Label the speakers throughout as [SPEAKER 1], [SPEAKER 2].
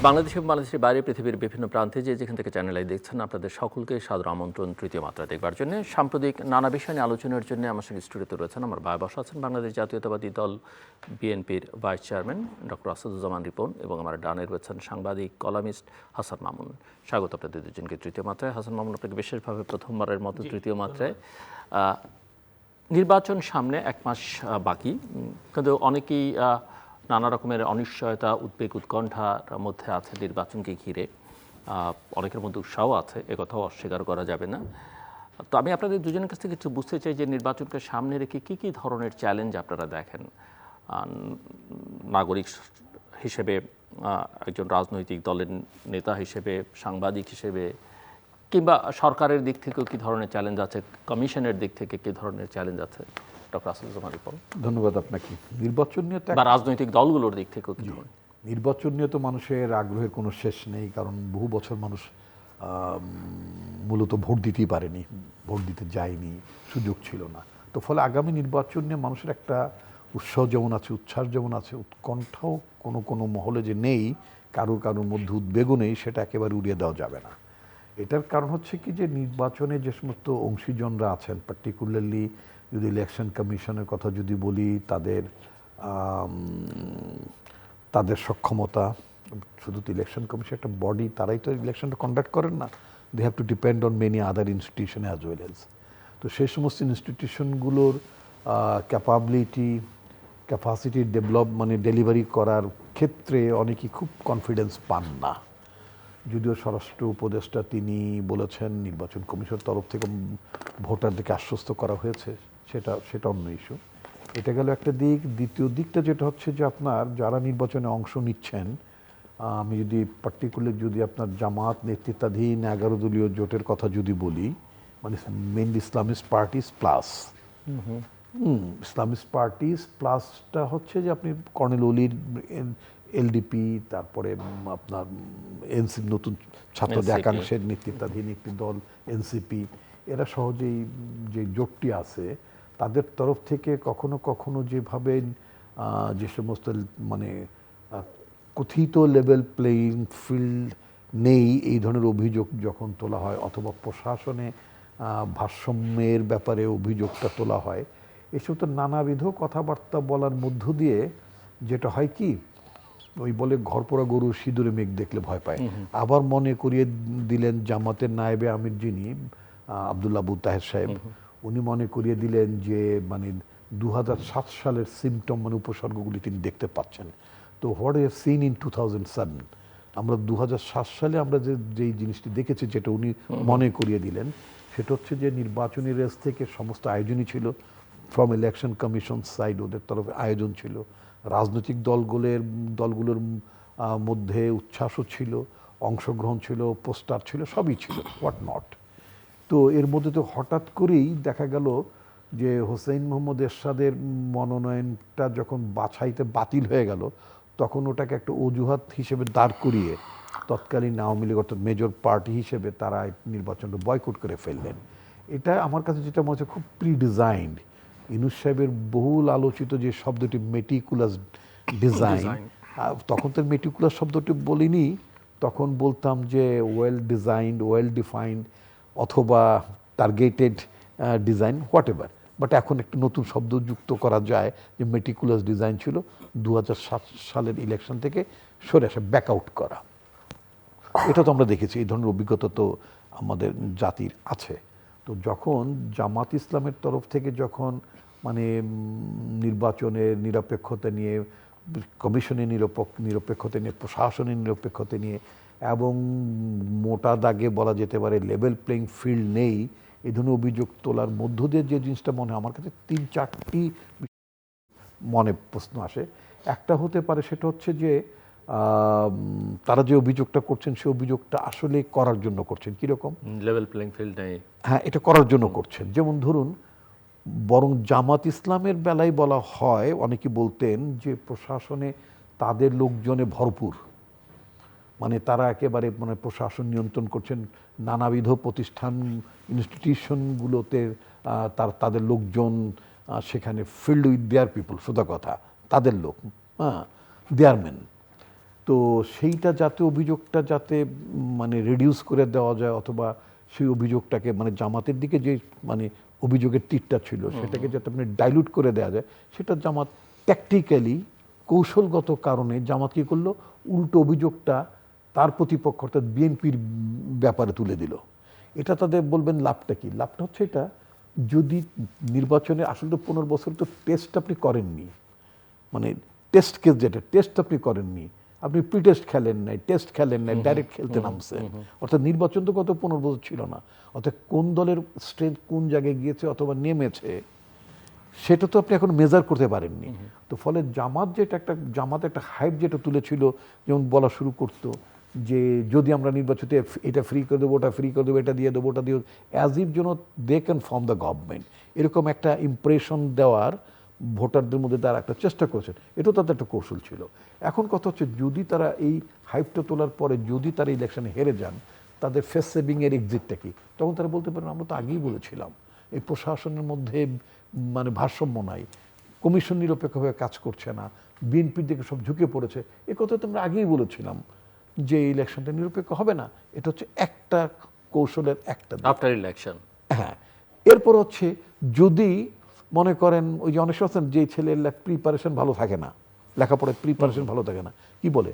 [SPEAKER 1] বাংলাদেশ এবং বাংলাদেশের বাইরে পৃথিবীর বিভিন্ন প্রান্তে যেখান থেকে চ্যানেল আই দেখছেন আপনাদের সকলকে সাদর আমন্ত্রণ তৃতীয় মাত্রা দেখবার জন্য। সাম্প্রতিক নানা বিষয় নিয়ে আলোচনার জন্য আমার সঙ্গে স্টুডিওতে রয়েছেন আমার ভাই বসা আছেন বাংলাদেশ জাতীয়তাবাদী দল বিএনপির vice chairman doctor Asaduzzaman Ripon এবং আমার ডানে রয়েছেন সাংবাদিক কলামিস্ট হাসান মামুন। স্বাগত আপনাদের দুজনকে তৃতীয় মাত্রায়। হাসান মামুন, আপনাকে বিশেষভাবে প্রথমবারের মতো তৃতীয় মাত্রায়। নির্বাচন সামনে 1 মাস বাকি, কিন্তু অনেকেই নানা রকমের অনিশ্চয়তা, উদ্বেগ, উৎকণ্ঠার মধ্যে আছে নির্বাচনকে ঘিরে। অনেকের মধ্যে উৎসাহ আছে, একথাও অস্বীকার করা যাবে না। তো আমি আপনাদের দুজনের কাছ থেকে একটু বুঝতে চাই যে নির্বাচনকে সামনে রেখে কী কী ধরনের চ্যালেঞ্জ আপনারা দেখেন নাগরিক হিসেবে, একজন রাজনৈতিক দলের নেতা হিসেবে, সাংবাদিক হিসেবে, কিংবা সরকারের দিক থেকেও কী ধরনের চ্যালেঞ্জ আছে, কমিশনের দিক থেকে কী ধরনের চ্যালেঞ্জ আছে? ডক্টর আসাদুজ্জামান রিপন।
[SPEAKER 2] ধন্যবাদ আপনাকে। নির্বাচন নিয়ে
[SPEAKER 1] বা রাজনৈতিক দলগুলোর দিক থেকেও কী ধরনের?
[SPEAKER 2] নির্বাচন নিয়ে তো মানুষের আগ্রহের কোনো শেষ নেই, কারণ বহু বছর মানুষ মূলত ভোট দিতেই পারেনি, ভোট দিতে যায়নি, সুযোগ ছিল না। তো ফলে আগামী নির্বাচন নিয়ে মানুষের একটা উৎসাহ যেমন আছে, উচ্ছ্বাস যেমন আছে, উৎকণ্ঠাও কোনো কোনো মহলে যে নেই, কারোর মধ্যে উদ্বেগও নেই, সেটা একেবারে উড়িয়ে দেওয়া যাবে না। এটার কারণ হচ্ছে কি যে নির্বাচনে যে সমস্ত অংশীজনরা আছেন, পার্টিকুলারলি যদি ইলেকশন কমিশনের কথা যদি বলি, তাদের সক্ষমতা, শুধু তো ইলেকশন কমিশন একটা বডি, তারাই তো ইলেকশনটা কন্ডাক্ট করেন না, they have to depend on many other institution as well এজ। তো সেই সমস্ত ইনস্টিটিউশনগুলোর ক্যাপাসিটি ডেভেলপ মানে ডেলিভারি করার ক্ষেত্রে অনেকেই খুব কনফিডেন্স পান না। যদিও স্বরাষ্ট্র উপদেষ্টা তিনি বলেছেন নির্বাচন কমিশনের তরফ থেকে ভোটারদেরকে আশ্বস্ত করা হয়েছে, সেটা অন্য ইস্যু। এটা গেল একটা দিক। দ্বিতীয় দিকটা যেটা হচ্ছে যে আপনার যারা নির্বাচনে অংশ নিচ্ছেন, আমি যদি পার্টিকুলার যদি আপনার জামাত নেতৃত্বাধীন 11 দলীয় জোটের কথা যদি বলি, মানে mainly Islamist parties plus Islamist parties প্লাসটা হচ্ছে যে আপনি কর্নেল অলির এলডিপি, তারপরে আপনার এনসিপি, নতুন ছাত্রদের একাংশের নেতৃত্বাধীন একটি দল এনসিপি, এরা সহজেই যে জোটটি আছে তাদের তরফ থেকে কখনো কখনো যেভাবে যে সমস্ত মানে কথিত লেভেল প্লেইং ফিল্ড নেই, এই ধরনের অভিযোগ যখন তোলা হয়, অথবা প্রশাসনে ভারসাম্যের ব্যাপারে অভিযোগটা তোলা হয়, এসব তো নানাবিধ কথাবার্তা বলার মধ্য দিয়ে যেটা হয় কি, ওই বলে ঘরপোড়া গরু সিঁদুরে মেঘ দেখলে ভয় পায়। আবার মনে করিয়ে দিলেন জামাতের নায়েবে আমির যিনি আব্দুল্লাহ আবু তাহের সাহেব, উনি মনে করিয়ে দিলেন যে মানে 2007 সালের সিমটম মানে উপসর্গগুলি তিনি দেখতে পাচ্ছেন। তো হোয়াট ইজ সিন ইন 2007, আমরা 2007 সালে আমরা যেই জিনিসটি দেখেছি, যেটা উনি মনে করিয়ে দিলেন, সেটা হচ্ছে যে নির্বাচনী রেস থেকে সমস্ত আয়োজনই ছিল, ফ্রম ইলেকশন কমিশন সাইড ওদের তরফে আয়োজন ছিল, রাজনৈতিক দলগুলোর মধ্যে উচ্ছ্বাসও ছিল, অংশগ্রহণ ছিল, পোস্টার ছিল, সবই ছিল, হোয়াট নট। তো এর মধ্যে তো হঠাৎ করেই দেখা গেল যে হোসেইন মোহাম্মদ এরশাদের মনোনয়নটা যখন বাছাইতে বাতিল হয়ে গেল, তখন ওটাকে একটা অজুহাত হিসেবে দাঁড় করিয়ে তৎকালীন আওয়ামী লীগ অর্থাৎ মেজর পার্টি হিসেবে তারা নির্বাচনটা বয়কট করে ফেললেন। এটা আমার কাছে যেটা মনে হচ্ছে খুব প্রি-ডিজাইন্ড। ইউনূস সাহেবের বহুল আলোচিত যে শব্দটি মেটিকুলাস ডিজাইন, তখন তো মেটিকুলাস শব্দটি বলিনি, তখন বলতাম যে ওয়েল ডিজাইনড, ওয়েল ডিফাইন্ড, অথবা targeted design, what ever. But এখন একটা নতুন শব্দ যুক্ত করা যায় যে মেটিকুলাস ডিজাইন ছিল 2007 সালের ইলেকশন থেকে সরে আসা, ব্যাক আউট করা। এটা তো আমরা দেখেছি, এই ধরনের অভিজ্ঞতা তো আমাদের জাতির আছে। তো যখন জামাত ইসলামের তরফ থেকে যখন মানে নির্বাচনের নিরপেক্ষতা নিয়ে, কমিশনের নিরপেক্ষতা নিয়ে, প্রশাসনের নিরপেক্ষতা নিয়ে, এবং মোটা দাগে বলা যেতে পারে লেভেল প্লেইং ফিল্ড নেই, এই ধরনের অভিযোগ তোলার মধ্য দিয়ে যে জিনিসটা মনে হয় আমার কাছে 3-4টি মনে প্রশ্ন আসে। একটা হতে পারে সেটা হচ্ছে যে তারা যে অভিযোগটা করছেন সে অভিযোগটা আসলে করার জন্য করছেন কীরকম,
[SPEAKER 1] লেভেল প্লেইং ফিল্ড নেই।
[SPEAKER 2] হ্যাঁ, এটা করার জন্য করছেন। যেমন ধরুন, বরং জামাত ইসলামের বেলায় বলা হয়, অনেকে বলতেন যে প্রশাসনে তাদের লোকজনে ভরপুর, মানে তারা একেবারে মানে প্রশাসন নিয়ন্ত্রণ করছেন, নানাবিধ প্রতিষ্ঠান ইনস্টিটিউশনগুলোতে তাদের লোকজন সেখানে ফিল্ড উইথ দেয়ার পিপল, সোজা কথা তাদের লোক, হ্যাঁ, দেয়ার মেন। তো তো সেইটা যাতে অভিযোগটা যাতে মানে রিডিউস করে দেওয়া যায়, অথবা সেই অভিযোগটাকে মানে জামাতের দিকে যে মানে অভিযোগের তীরটা ছিল সেটাকে যাতে মানে ডাইলুট করে দেওয়া যায়, সেটা জামাত ট্যাকটিক্যালি কৌশলগত কারণে জামাত কী করলো, উল্টো অভিযোগটা তার প্রতিপক্ষ অর্থাৎ বিএনপির ব্যাপারে তুলে দিল। এটা তাদের বলবেন লাভটা কি? লাভটা হচ্ছে এটা, যদি নির্বাচনে আসলে তো 15 বছর তো টেস্ট আপনি করেননি, মানে টেস্ট কেস যেটা টেস্ট আপনি করেননি, আপনি প্রি টেস্ট খেলেন নাই, টেস্ট খেলেন নাই, ডাইরেক্ট খেলতে নামছেন। অর্থাৎ নির্বাচন তো গত 15 বছর ছিল না। অর্থাৎ কোন দলের স্ট্রেংথ কোন জায়গায় গিয়েছে অথবা নেমেছে সেটা তো আপনি এখন মেজার করতে পারেননি। তো ফলে জামাত একটা হাইপ যেটা তুলেছিল, যেমন বলা শুরু করতো যে যদি আমরা নির্বাচনে এটা ফ্রি করে দেবো, ওটা ফ্রি করে দেবো, এটা দিয়ে দেবো, ওটা দিয়ে, অ্যাজ ইফ যেন they can form the government, এরকম একটা ইমপ্রেশন দেওয়ার ভোটারদের মধ্যে তারা একটা চেষ্টা করেছেন। এটাও তাদের একটা কৌশল ছিল। এখন কথা হচ্ছে, যদি তারা এই হাইপটা তোলার পরে যদি তারা ইলেকশনে হেরে যান, তাদের ফেস সেভিংয়ের এক্সিটটা কি? তখন তারা বলতে পারেন আমরা তো আগেই বলেছিলাম এই প্রশাসনের মধ্যে মানে ভারসাম্য নাই, কমিশন নিরপেক্ষভাবে কাজ করছে না, বিএনপির দিকে সব ঝুঁকে পড়েছে। এ কথা তো আমরা আগেই বলেছিলাম যে ইলেকশনটা নিরপেক্ষ হবে না। এটা হচ্ছে একটা কৌশলের একটা দিক।
[SPEAKER 1] After election.
[SPEAKER 2] হ্যাঁ, এরপর হচ্ছে যদি মনে করেন ওই যে অনেক সময় আছেন যে ছেলের প্রিপারেশন ভালো থাকে না, লেখাপড়ায় প্রিপারেশন ভালো থাকে না, কি বলে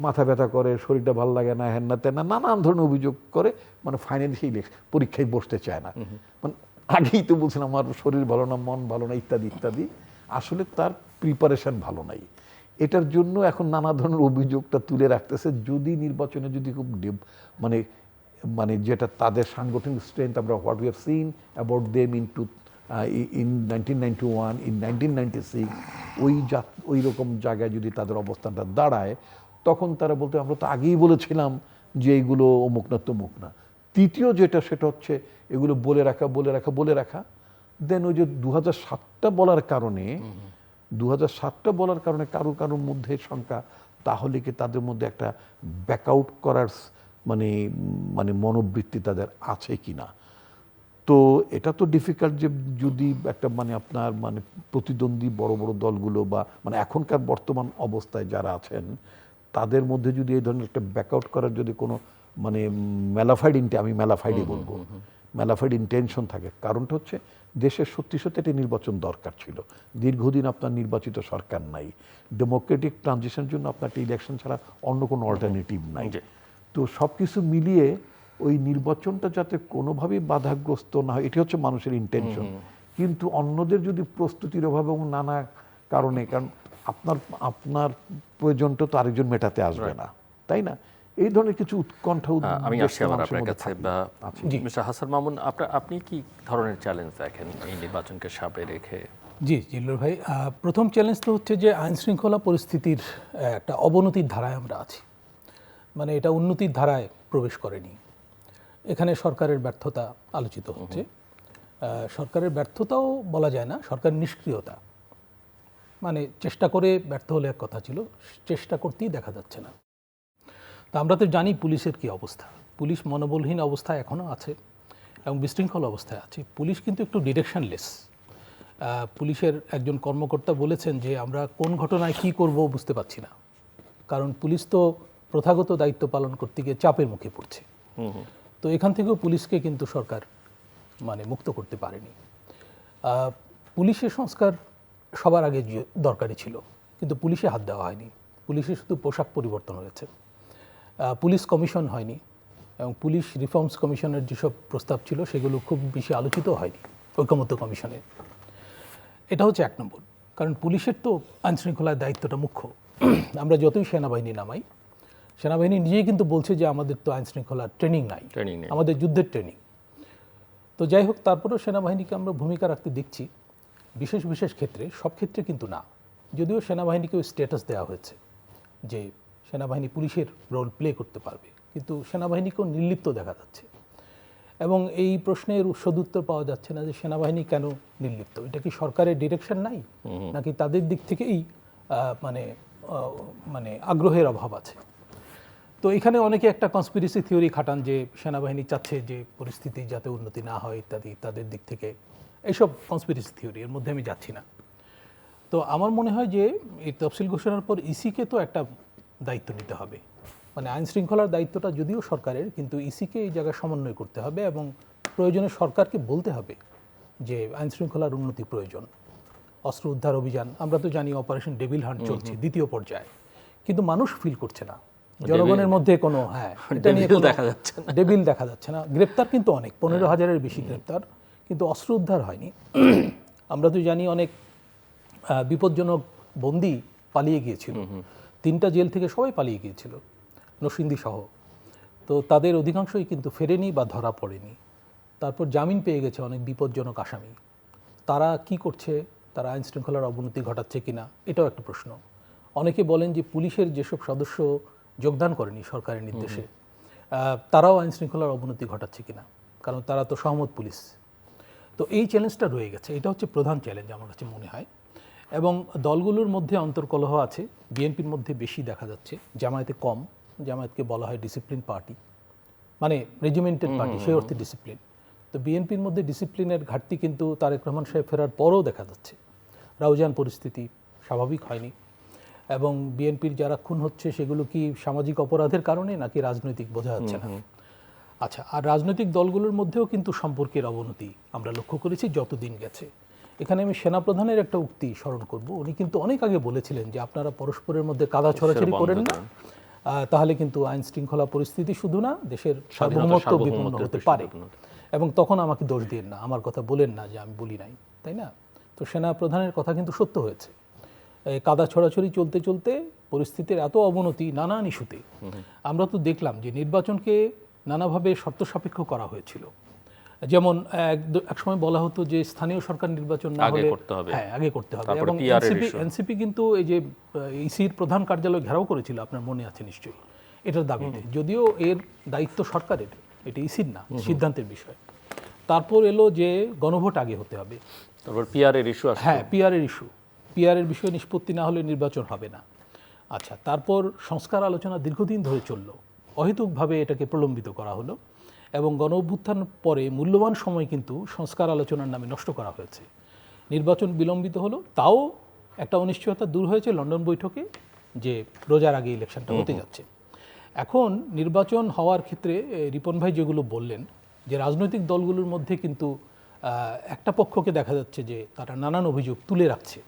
[SPEAKER 2] মাথা ব্যথা করে, শরীরটা ভালো লাগে না, হ্যান না তেন না, নানান ধরনের অভিযোগ করে, মানে ফাইনালি সেই পরীক্ষায় বসতে চায় না। মানে আগেই তো বলছেন আমার শরীর ভালো না, মন ভালো না, ইত্যাদি ইত্যাদি। আসলে তার প্রিপারেশন ভালো নাই। এটার জন্য এখন নানা ধরনের অভিযোগটা তুলে রাখতেছে। যদি নির্বাচনে যদি খুব মানে মানে যেটা তাদের সাংগঠনিক স্ট্রেংথ, আমরা what we have seen about them in 1991, in 1996, ওই রকম জায়গায় যদি তাদের অবস্থানটা দাঁড়ায়, তখন তারা বলতে আমরা তো আগেই বলেছিলাম যে এইগুলো অমুক না তমুক না। তৃতীয় যেটা, সেটা হচ্ছে এগুলো বলে রাখা। দেন ওই যে 2007টা বলার কারণে কারোর মধ্যে শঙ্কা, তাহলে কি তাদের মধ্যে একটা ব্যাকআউট করার মানে মানে মনোবৃত্তি তাদের আছে কি না। তো এটা তো ডিফিকাল্ট যে যদি একটা মানে আপনার মানে প্রতিদ্বন্দ্বী বড় বড় দলগুলো বা মানে এখনকার বর্তমান অবস্থায় যারা আছেন তাদের মধ্যে যদি এই ধরনের একটা ব্যাকআউট করার যদি কোনো মানে ম্যালাফাইড ইন্টেনশন থাকে। কারণটা হচ্ছে দেশের সত্যি একটি নির্বাচন দরকার ছিল। দীর্ঘদিন আপনার নির্বাচিত সরকার নাই, ডেমোক্রেটিক ট্রানজিশনের জন্য আপনার একটা ইলেকশন ছাড়া অন্য কোনো অল্টারনেটিভ নাই। তো সব কিছু মিলিয়ে ওই নির্বাচনটা যাতে কোনোভাবেই বাধাগ্রস্ত না হয়, এটি হচ্ছে মানুষের ইন্টেনশন। কিন্তু অন্যদের যদি প্রস্তুতির অভাবে এবং নানা কারণে, কারণ আপনার প্রয়োজনটা তো আরেকজন মেটাতে আসবে না, তাই না? এই ধরনের কিছু উৎকণ্ঠা
[SPEAKER 1] আমি আসছি আবার আপনার কাছে। মিস্টার হাসান মামুন, আপনি কি ধরনের চ্যালেঞ্জ দেখেন এই নির্বাচনকে সামনে রেখে?
[SPEAKER 3] জি জিল্লুর ভাই, প্রথম চ্যালেঞ্জ তো হচ্ছে যে আইন শৃঙ্খলা পরিস্থিতির একটা অবনতির ধারায় আমরা আছি, মানে এটা উন্নতির ধারায় প্রবেশ করেনি। এখানে সরকারের ব্যর্থতা আলোচিত হচ্ছে। সরকারের ব্যর্থতাও বলা যায় না, সরকারের নিষ্ক্রিয়তা, মানে চেষ্টা করে ব্যর্থ হলে এক কথা ছিল, চেষ্টা করতেই দেখা যাচ্ছে না। তা আমরা তো জানি পুলিশের কি অবস্থা। পুলিশ মনোবলহীন অবস্থায় এখনও আছে এবং বিশৃঙ্খল অবস্থায় আছে। পুলিশ কিন্তু একটু ডিরেকশনলেস। পুলিশের একজন কর্মকর্তা বলেছেন যে আমরা কোন ঘটনায় কি করব বুঝতে পারছি না, কারণ পুলিশ তো প্রথাগত দায়িত্ব পালন করতে গিয়ে চাপের মুখে পড়ছে। তো এখান থেকেও পুলিশকে কিন্তু সরকার মানে মুক্ত করতে পারেনি। পুলিশের সংস্কার সবার আগে দরকারি ছিল, কিন্তু পুলিশে হাত দেওয়া হয়নি। পুলিশে শুধু পোশাক পরিবর্তন হয়েছে, পুলিশ কমিশন হয়নি, এবং পুলিশ রিফর্মস কমিশনের যেসব প্রস্তাব ছিল সেগুলো খুব বেশি আলোচিত হয়নি ঐকমত্য কমিশনে। এটা হচ্ছে এক নম্বর, কারণ পুলিশের তো আইনশৃঙ্খলার দায়িত্বটা মুখ্য। আমরা যতই সেনাবাহিনী নামাই, সেনাবাহিনী নিজেই কিন্তু বলছে যে আমাদের তো আইনশৃঙ্খলার ট্রেনিং নাই, আমাদের যুদ্ধের ট্রেনিং। তো যাই হোক, তারপরেও সেনাবাহিনীকে আমরা ভূমিকা রাখতে দেখছি বিশেষ বিশেষ ক্ষেত্রে, সব ক্ষেত্রে কিন্তু না। যদিও সেনাবাহিনীকেও স্ট্যাটাস দেওয়া হয়েছে যে সেনাবাহিনী পুলিশের রোল প্লে করতে পারবে, কিন্তু সেনাবাহিনীকেও নির্লিপ্ত দেখা যাচ্ছে। এবং এই প্রশ্নের সদুত্তর পাওয়া যাচ্ছে না যে সেনাবাহিনী কেন নির্লিপ্ত। এটা কি সরকারের ডিরেকশন নাই, নাকি তাদের দিক থেকেই মানে মানে আগ্রহের অভাব আছে? তো এখানে অনেকে একটা কনস্পিরেসি থিওরি খাটান যে সেনাবাহিনী চাচ্ছে যে পরিস্থিতি যাতে উন্নতি না হয় ইত্যাদি, তাদের দিক থেকে। এইসব কনস্পিরেসি থিওরি, এর মধ্যে আমি যাচ্ছি না। তো আমার মনে হয় যে এই তফসিল ঘোষণার পর ইসিকে তো একটা দায়িত্ব নিতে হবে। মানে আইন শৃঙ্খলার দায়িত্বটা যদিও সরকারের, কিন্তু ইসিকে এই জায়গায় সমন্বয় করতে হবে এবং প্রয়োজনে সরকারকে বলতে হবে যে আইন শৃঙ্খলার উন্নতি প্রয়োজন। অস্ত্র উদ্ধার অভিযান আমরা তো জানি, অপারেশন ডেভিল হান্ট চলছে দ্বিতীয় পর্যায়ে, কিন্তু মানুষ ফিল করছে না, জনগণের মধ্যে কোনো এটা নিয়ে
[SPEAKER 1] দেখা যাচ্ছে না।
[SPEAKER 3] ডেভিল দেখা যাচ্ছে না। গ্রেপ্তার কিন্তু অনেক, 15,000-এর বেশি গ্রেপ্তার, কিন্তু অস্ত্র উদ্ধার হয়নি। আমরা তো জানি অনেক বিপজ্জনক বন্দী পালিয়ে গিয়েছিল, 3টা জেল থেকে সবাই পালিয়ে গিয়েছিল, নরসিংদী সহ। তো তাদের অধিকাংশই কিন্তু ফেরেনি বা ধরা পড়েনি। তারপর জামিন পেয়ে গেছে অনেক বিপজ্জনক আসামি। তারা কি করছে? তারা আইন শৃঙ্খলার অবনতি ঘটাচ্ছে কিনা, এটাও একটা প্রশ্ন। অনেকে বলেন যে পুলিশের যেসব সদস্য যোগদান করেনি সরকারের নির্দেশে, তারাও আইন শৃঙ্খলার অবনতি ঘটাচ্ছে কিনা, কারণ তারা তো সহমত পুলিশ। তো এই চ্যালেঞ্জটা রয়ে গেছে, এটা হচ্ছে প্রধান চ্যালেঞ্জ আমার কাছে মনে হয়। এবং দলগুলোর মধ্যে অন্তর্কলহ আছে, বিএনপির মধ্যে বেশি দেখা যাচ্ছে, জামায়াতে কম। জামায়াতকে বলা হয় ডিসিপ্লিন পার্টি, মানে রেজিমেন্টেড পার্টি, সেই অর্থে ডিসিপ্লিন। তো বিএনপির মধ্যে ডিসিপ্লিনের ঘাটতি কিন্তু তারেক রহমান সাহেব ফেরার পরও দেখা যাচ্ছে। রাউজান পরিস্থিতি স্বাভাবিক হয়নি, এবং বিএনপির যারা খুন হচ্ছে সেগুলো কি সামাজিক অপরাধের কারণে নাকি রাজনৈতিক, বোঝা যাচ্ছে না। আচ্ছা, আর রাজনৈতিক দলগুলোর মধ্যেও কিন্তু সম্পর্কের অবনতি আমরা লক্ষ্য করেছি যতদিন গেছে। এখানে আমি সেনাপ্রধানের একটা উক্তি স্মরণ করব। উনি কিন্তু অনেক আগে বলেছিলেন যে আপনারা পরস্পরের মধ্যে কাদা ছড়াছড়ি করেন না, তাহলে কিন্তু আইন শৃঙ্খলা পরিস্থিতি শুধু না, দেশের সার্বভৌমত্ব বিপন্ন হতে পারে। এবং তখন আমাকে দোষ দিন না, আমার কথা বলেন না যে আমি বলি নাই, তাই না? তো সেনাপ্রধানের কথা কিন্তু সত্য হয়েছে। কাদা ছড়াছড়ি চলতে চলতে পরিস্থিতির এত অবনতি নানান ইস্যুতে। আমরা তো দেখলাম যে নির্বাচনকে নানাভাবে শর্ত সাপেক্ষ করা হয়েছিল। যেমন এক সময় বলা হতো যে স্থানীয় সরকার নির্বাচন না হলে আগে করতে হবে, এবং এনসিপি কিন্তু এই যে ইসির প্রধান কার্যালয় ঘেরাও করেছিল, আপনার মনে আছে নিশ্চয়ই, এটার দাবিতে। যদিও এর দায়িত্ব সরকারের, এটা ইসির না, সিদ্ধান্তের বিষয়। তারপর এলো যে গণভোট আগে হতে হবে,
[SPEAKER 1] তারপর পিআরের ইস্যু আসছে।
[SPEAKER 3] পিআরের ইস্যু, পিআরের বিষয়ে নিষ্পত্তি না হলে নির্বাচন হবে না। আচ্ছা, তারপর সংস্কার আলোচনা দীর্ঘদিন ধরে চললো, অহেতুকভাবে এটাকে প্রলম্বিত করা হলো, এবং গণ অভ্যুত্থান পরে মূল্যবান সময় কিন্তু সংস্কার আলোচনার নামে নষ্ট করা হয়েছে। নির্বাচন বিলম্বিত হলো, তাও একটা অনিশ্চয়তা দূর হয়েছে লন্ডন বৈঠকে যে রোজার আগে ইলেকশনটা হতে যাচ্ছে। এখন নির্বাচন হওয়ার ক্ষেত্রে রিপন ভাই যেগুলো বললেন, যে রাজনৈতিক দলগুলোর মধ্যে কিন্তু একটা পক্ষকে দেখা যাচ্ছে যে তারা নানান অভিযোগ তুলে রাখছে।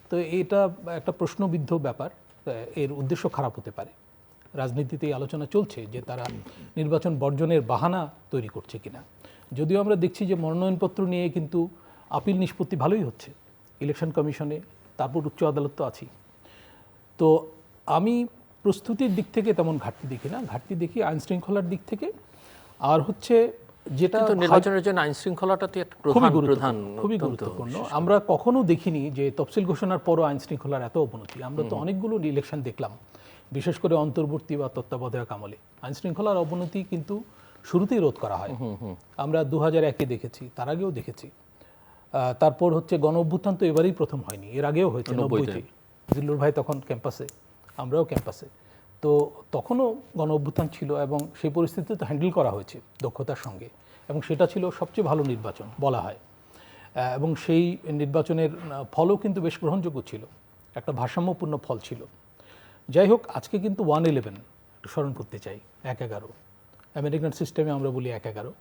[SPEAKER 3] তো এটা একটা প্রশ্নবিদ্ধ ব্যাপার, এর উদ্দেশ্য খারাপ হতে পারে। রাজনীতিতে এই আলোচনা চলছে যে তারা নির্বাচন বর্জনের বাহানা তৈরি করছে কিনা। যদিও আমরা দেখছি যে মনোনয়নপত্র নিয়ে কিন্তু আপিল নিষ্পত্তি ভালোই হচ্ছে ইলেকশন কমিশনে, তারপর উচ্চ আদালত তো আছেই। তো আমি প্রস্তুতির দিক থেকে তেমন ঘাটতি দেখি না, ঘাটতি দেখি আইন শৃঙ্খলার দিক থেকে। আর হচ্ছে যেটা
[SPEAKER 1] নির্বাচনের জন্য আইন শৃঙ্খলাটা তো একটা
[SPEAKER 3] খুবই গুরুত্বপূর্ণ। আমরা কখনো দেখিনি যে তফসিল ঘোষণার পরও আইন শৃঙ্খলার এত অবনতি। আমরা তো অনেকগুলো ইলেকশন দেখলাম, বিশেষ করে অন্তর্বর্তী বা তত্ত্বাবধায়ক আমলে আইন শৃঙ্খলার অবনতি কিন্তু শুরুতেই রোধ করা হয়। আমরা 2001-এ দেখেছি, তার আগেও দেখেছি। তারপর হচ্ছে গণ অভ্যুত্থান তো এবারেই প্রথম হয়নি, এর আগেও হয়েছে 90-তে। জিল্লুর ভাই তখন ক্যাম্পাসে, আমরাও ক্যাম্পাসে। তো তখনও গণ অভ্যুত্থান ছিল, এবং সেই পরিস্থিতি তো হ্যান্ডেল করা হয়েছে দক্ষতার সঙ্গে, এবং সেটা ছিল সবচেয়ে ভালো নির্বাচন বলা হয়। এবং সেই নির্বাচনের ফলও কিন্তু বেশ গ্রহণযোগ্য ছিল, একটা ভারসাম্যপূর্ণ ফল ছিল। যাই হোক, আজকে কিন্তু 1-11 স্মরণ করতে চাই, 1-11 আমেরিকান সিস্টেমে আমরা বলি 1-11।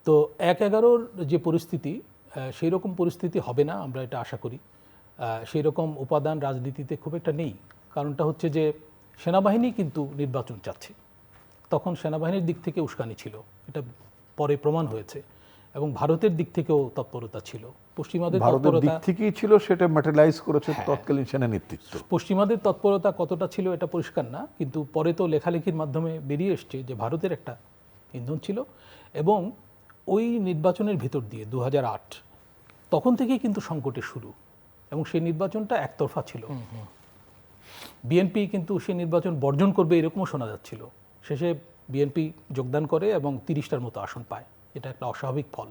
[SPEAKER 3] তো 1-11-র যে পরিস্থিতি, সেই রকম পরিস্থিতি হবে না আমরা এটা আশা করি। সেই রকম উপাদান রাজনীতিতে খুব একটা নেই। কারণটা হচ্ছে যে সেনাবাহিনী কিন্তু নির্বাচন চাচ্ছে, তখন সেনাবাহিনীর দিক থেকে উস্কানি ছিল, এটা পরে প্রমাণ হয়েছে, এবং ভারতের দিক থেকেও তৎপরতা ছিল। পশ্চিমাদের
[SPEAKER 2] দিক থেকেই ছিল, সেটা ম্যাটেরিয়ালাইজ করেছে তৎকালীন সেনা নেতৃত্ব।
[SPEAKER 3] পশ্চিমাদের তৎপরতা কতটা ছিল এটা পরিষ্কার না, কিন্তু পরে তো লেখালেখির মাধ্যমে বেরিয়ে এসছে যে ভারতের একটা ইন্ধন ছিল। এবং ওই নির্বাচনের ভেতর দিয়ে 2008 তখন থেকেই কিন্তু সংকটের শুরু, এবং সেই নির্বাচনটা একতরফা ছিল। বিএনপি কিন্তু সেই নির্বাচন বর্জন করবে এরকমও শোনা যাচ্ছিল, শেষে বিএনপি যোগদান করে এবং 30টার মতো আসন পায়। এটা একটা অস্বাভাবিক ফল,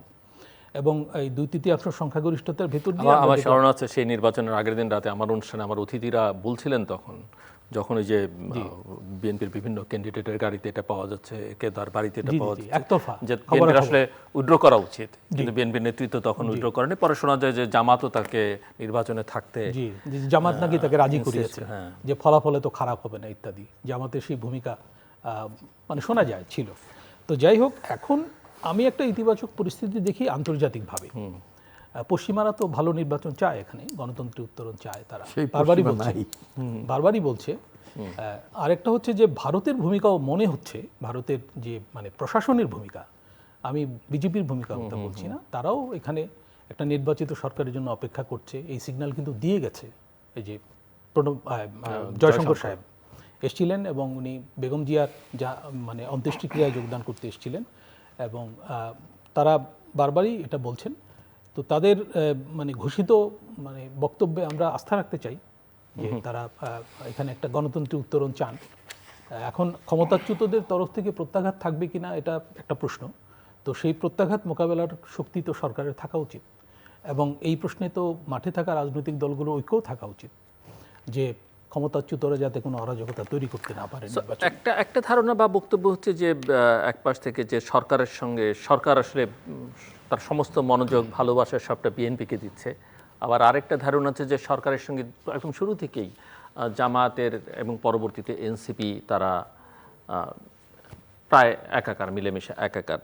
[SPEAKER 3] এবং এই 2/3 সংখ্যাগরিষ্ঠতার ভেতর দিয়ে
[SPEAKER 1] আমার স্মরণ আছে সেই নির্বাচনের আগের দিন রাতে আমার অনুষ্ঠানে আমার অতিথিরা বলছিলেন তখন যখন ওই যে বিএনপির বিভিন্ন ক্যান্ডিডেটের গাড়িতে এটা পাওয়া যাচ্ছে, কে তার বাড়িতে এটা পাওয়া যাচ্ছে,
[SPEAKER 3] একতরফা
[SPEAKER 1] যে বিএনপির আসলে উইথড্র করা উচিত, কিন্তু বিএনপির নেতৃত্ব তখন উইথড্র করেনি। পরে শোনা যায় যে জামাতও তাকে নির্বাচনে থাকতে,
[SPEAKER 3] জি জামাত নাকি তাকে রাজি করিয়েছে যে ফলাফলে তো খারাপ হবে না ইত্যাদি, জামাতের সেই ভূমিকা মানে শোনা যায় ছিল। তো যাই হোক, এখন আমি একটা ইতিবাচক পরিস্থিতি দেখি আন্তর্জাতিকভাবে। পশ্চিমারা তো ভালো নির্বাচন চায়, এখানে গণতন্ত্রের উত্তরণ চায়, তারা বারবারই বলছে। আরেকটা হচ্ছে যে ভারতের ভূমিকাও মনে হচ্ছে, ভারতের যে মানে প্রশাসনের ভূমিকা, আমি বিজেপির ভূমিকা কথা বলছি না, তারাও এখানে একটা নির্বাচিত সরকারের জন্য অপেক্ষা করছে। এই সিগন্যাল কিন্তু দিয়ে গেছে। এই যে জয়শঙ্কর সাহেব এসেছিলেন এবং উনি বেগম জিয়ার যা মানে অন্ত্যেষ্টিক্রিয়ায় যোগদান করতে এসেছিলেন, এবং তারা বারবারই এটা বলছেন। তো তাদের মানে ঘোষিত মানে বক্তব্যে আমরা আস্থা রাখতে চাই যে তারা এখানে একটা গণতন্ত্রের উত্তরণ চান। এখন ক্ষমতাচ্যুতদের তরফ থেকে প্রত্যাঘাত থাকবে কিনা এটা একটা প্রশ্ন। তো সেই প্রত্যাঘাত মোকাবেলার শক্তি তো সরকারের থাকা উচিত, এবং এই প্রশ্নে তো মাঠে থাকা রাজনৈতিক দলগুলো ঐক্যও থাকা উচিত যে ক্ষমতাচ্যুতরা যাতে কোনো অরাজকতা তৈরি করতে না পারে।
[SPEAKER 1] একটা ধারণা বা বক্তব্য হচ্ছে যে এক পাশ থেকে যে সরকারের সঙ্গে সরকার আসলে তার সমস্ত মনোযোগ ভালোবাসা সবটা বিএনপিকে দিচ্ছে, আবার আরেকটা ধারণা আছে যে সরকারের সঙ্গে একদম শুরু থেকেই জামায়াতের এবং পরবর্তীতে এনসিপি তারা প্রায় একাকার, মিলেমিশে একাকার।